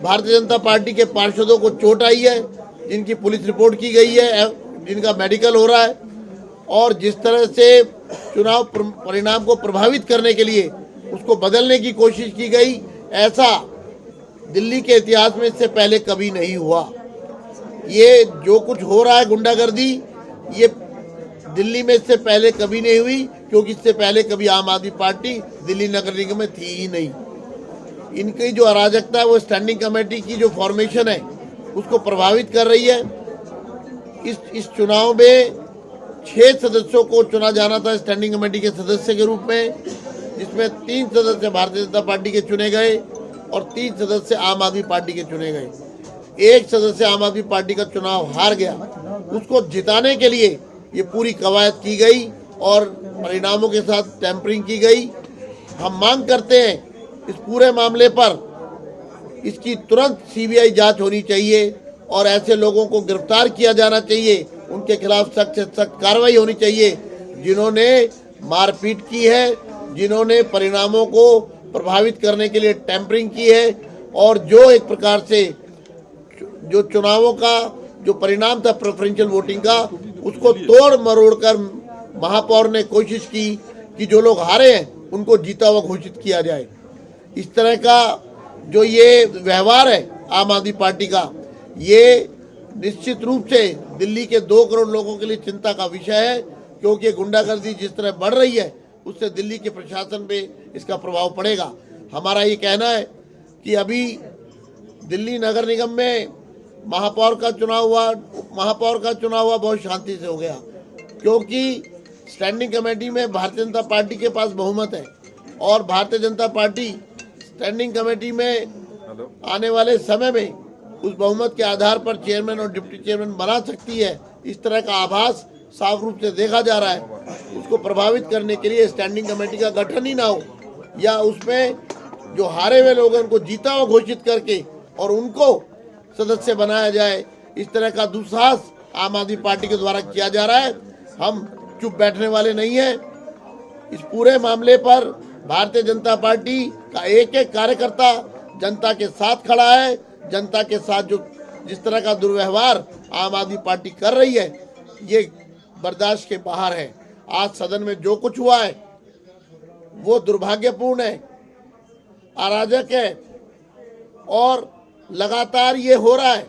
भारतीय जनता पार्टी के पार्षदों को चोट आई है, जिनकी पुलिस रिपोर्ट की गई है, जिनका मेडिकल हो रहा है, और जिस तरह से चुनाव परिणाम को प्रभावित करने के लिए उसको बदलने की कोशिश की गई, ऐसा दिल्ली के इतिहास में इससे पहले कभी नहीं हुआ। ये जो कुछ हो रहा है गुंडागर्दी, ये दिल्ली में इससे पहले कभी नहीं हुई, क्योंकि इससे पहले कभी आम आदमी पार्टी दिल्ली नगर निगम में थी ही नहीं। इनकी जो अराजकता है वो स्टैंडिंग कमेटी की जो फॉर्मेशन है उसको प्रभावित कर रही है। इस चुनाव में 6 सदस्यों को चुना जाना था स्टैंडिंग कमेटी के सदस्य के रूप में, जिसमें 3 सदस्य भारतीय जनता पार्टी के चुने गए और 3 सदस्य आम आदमी पार्टी के चुने गए। 1 सदस्य आम आदमी पार्टी का चुनाव हार गया, उसको जिताने के लिए ये पूरी कवायद की गई और परिणामों के साथ टेम्परिंग की गई। हम मांग करते हैं इस पूरे मामले पर इसकी तुरंत सीबीआई जांच होनी चाहिए और ऐसे लोगों को गिरफ्तार किया जाना चाहिए, उनके खिलाफ सख्त से सख्त कार्रवाई होनी चाहिए जिन्होंने मारपीट की है, जिन्होंने परिणामों को प्रभावित करने के लिए टेम्परिंग की है, और जो एक प्रकार से जो चुनावों का जो परिणाम था प्रेफरेंशियल वोटिंग का, उसको तोड़ मरोड़ कर महापौर ने कोशिश की कि जो लोग हारे हैं उनको जीता हुआ घोषित किया जाए। इस तरह का जो ये व्यवहार है आम आदमी पार्टी का, ये निश्चित रूप से दिल्ली के 2 करोड़ लोगों के लिए चिंता का विषय है, क्योंकि गुंडागर्दी जिस तरह बढ़ रही है उससे दिल्ली के प्रशासन पे इसका प्रभाव पड़ेगा। हमारा ये कहना है कि अभी दिल्ली नगर निगम में महापौर का चुनाव हुआ बहुत शांति से हो गया, क्योंकि स्टैंडिंग कमेटी में भारतीय जनता पार्टी के पास बहुमत है और Bharatiya Janata party standing committee में आने वाले समय में उस बहुमत के आधार पर चेयरमैन और डिप्टी चेयरमैन बना सकती है। इस तरह का आभास साफ रूप से देखा जा रहा है। उसको प्रभावित करने के लिए स्टैंडिंग कमेटी का गठन ही ना हो, या उसमें जो हारे हुए लोग हैं उनको जीता हुआ घोषित करके और उनको सदस्य बनाया जाए, इस तरह का दुस्साहस आम आदमी पार्टी के द्वारा किया जा रहा है। हम चुप बैठने वाले नहीं हैं। इस पूरे मामले पर भारतीय जनता पार्टी का एक एक कार्यकर्ता जनता के साथ खड़ा है। जनता के साथ जो जिस तरह का दुर्व्यवहार आम आदमी पार्टी कर रही है, ये बर्दाश्त के बाहर है। आज सदन में जो कुछ हुआ है वो दुर्भाग्यपूर्ण है, अराजक है और लगातार ये हो रहा है।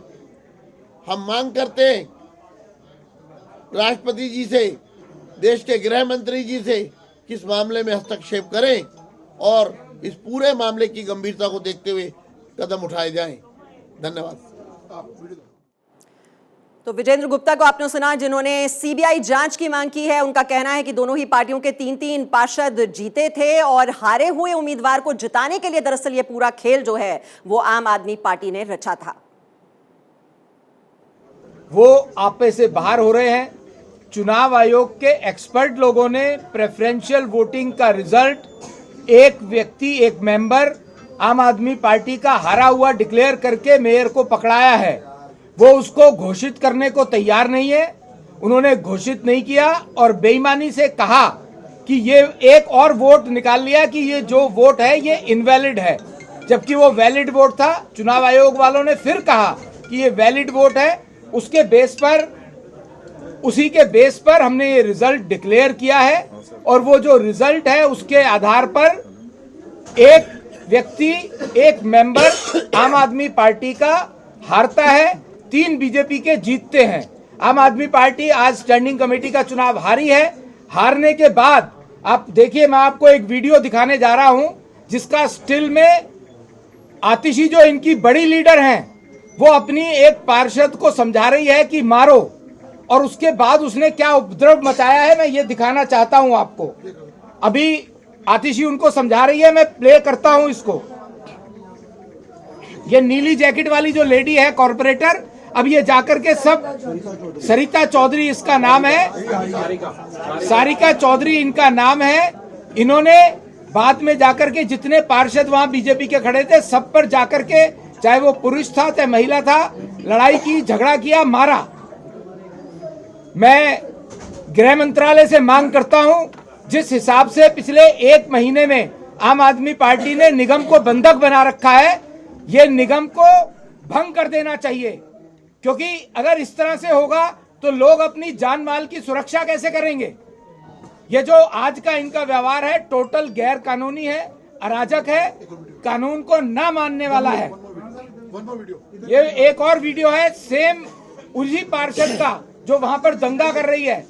हम मांग करते हैं राष्ट्रपति जी से, देश के गृह मंत्री जी से कि इस मामले में हस्तक्षेप करें और इस पूरे मामले की गंभीरता को देखते हुए कदम उठाए जाएं। धन्यवाद। तो विजेंद्र गुप्ता को आपने सुना, जिन्होंने सीबीआई जांच की मांग की है। उनका कहना है कि दोनों ही पार्टियों के 3-3 पार्षद जीते थे और हारे हुए उम्मीदवार को जिताने के लिए दरअसल ये पूरा खेल जो है वो आम आदमी पार्टी ने रचा था। वो आपे से बाहर हो रहे हैं। चुनाव आयोग के एक्सपर्ट लोगों ने प्रेफरेंशियल वोटिंग का रिजल्ट एक व्यक्ति, एक मेंबर आम आदमी पार्टी का हारा हुआ डिक्लेयर करके मेयर को पकड़ाया है। वो उसको घोषित करने को तैयार नहीं है। उन्होंने घोषित नहीं किया और बेईमानी से कहा कि ये एक और वोट निकाल लिया कि ये जो वोट है ये इनवैलिड है, जबकि वो वैलिड वोट था। चुनाव आयोग वालों ने फिर कहा कि ये वैलिड वोट है। उसके बेस पर, उसी के बेस पर हमने ये रिजल्ट डिक्लेयर किया है और वो जो रिजल्ट है उसके आधार पर एक व्यक्ति, एक मेंबर आम आदमी पार्टी का हारता है, 3 बीजेपी के जीतते हैं। आम आदमी पार्टी आज स्टैंडिंग कमेटी का चुनाव हारी है। हारने के बाद आप देखिए, मैं आपको एक वीडियो दिखाने जा रहा हूं जिसका स्टिल में आतिशी, जो इनकी बड़ी लीडर हैं, वो अपनी एक पार्षद को समझा रही है कि मारो, और उसके बाद उसने क्या उपद्रव मचाया है मैं ये दिखाना चाहता हूं आपको। अभी आतिशी उनको समझा रही है, मैं प्ले करता हूं इसको। ये नीली जैकेट वाली जो लेडी है कॉर्पोरेटर, अब ये जाकर के सब, सरिता चौधरी इसका नाम है, सारिका चौधरी इनका नाम है। इन्होंने बाद में जाकर के जितने पार्षद वहां बीजेपी के खड़े थे सब पर जाकर के, चाहे वो पुरुष था चाहे महिला था, लड़ाई की, झगड़ा किया, मारा। मैं गृह मंत्रालय से मांग करता हूं, जिस हिसाब से पिछले 1 महीने में आम आदमी पार्टी ने निगम को बंधक बना रखा है, ये निगम को भंग कर देना चाहिए। क्योंकि अगर इस तरह से होगा तो लोग अपनी जान माल की सुरक्षा कैसे करेंगे। ये जो आज का इनका व्यवहार है टोटल गैर कानूनी है, अराजक है, कानून को ना मानने वाला है। ये एक और वीडियो है सेम उसी पार्षद का जो वहां पर दंगा कर रही है।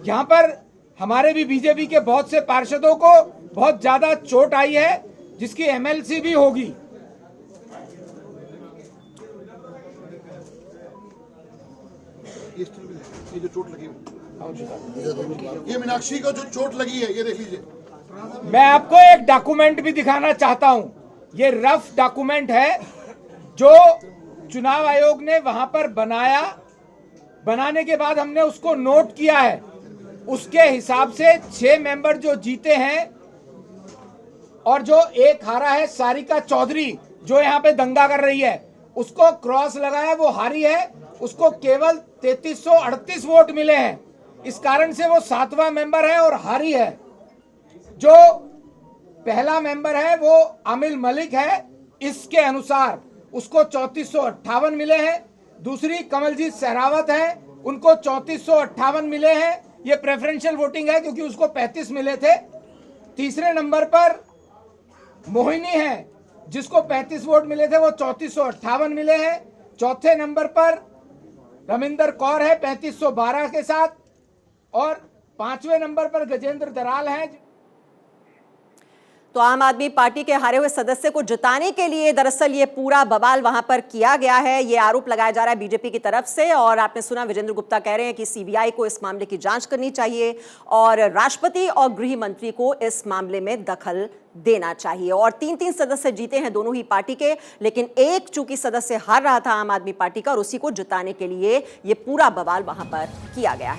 यहाँ पर हमारे भी बीजेपी के बहुत से पार्षदों को बहुत ज्यादा चोट आई है, जिसकी एमएलसी भी होगी। ये जो चोट लगी ये मीनाक्षी को जो चोट लगी है, ये देख लीजिए। मैं आपको एक डॉक्यूमेंट भी दिखाना चाहता हूं। ये रफ डॉक्यूमेंट है जो चुनाव आयोग ने वहां पर बनाया। बनाने के बाद हमने उसको नोट किया है। उसके हिसाब से 6 मेंबर जो जीते हैं और जो एक हारा है, सारिका चौधरी जो यहाँ पे दंगा कर रही है, उसको क्रॉस लगाया, वो हारी है। उसको केवल 3338 वोट मिले हैं। इस कारण से वो 7वां मेंबर है और हारी है। जो पहला मेंबर है वो आमिल मलिक है, इसके अनुसार उसको 3458 मिले हैं। दूसरी कमलजीत सहरावत है, उनको 3458 मिले हैं। ये प्रेफरेंशियल वोटिंग है क्योंकि उसको 35 मिले थे। तीसरे नंबर पर मोहिनी है, जिसको 35 वोट मिले थे, वो 3458 मिले हैं। चौथे नंबर पर रविंदर कौर है 3512 के साथ, और 5वें नंबर पर गजेंद्र दराल हैं। तो आम आदमी पार्टी के हारे हुए सदस्य को जिताने के लिए दरअसल ये पूरा बवाल वहां पर किया गया है, ये आरोप लगाया जा रहा है बीजेपी की तरफ से। और आपने सुना विजेंद्र गुप्ता कह रहे हैं कि सीबीआई को इस मामले की जांच करनी चाहिए और राष्ट्रपति और गृह मंत्री को इस मामले में दखल देना चाहिए। और 3-3 सदस्य जीते हैं दोनों ही पार्टी के, लेकिन एक चूंकि सदस्य हार रहा था आम आदमी पार्टी का, और उसी को जिताने के लिए ये पूरा बवाल वहां पर किया गया है।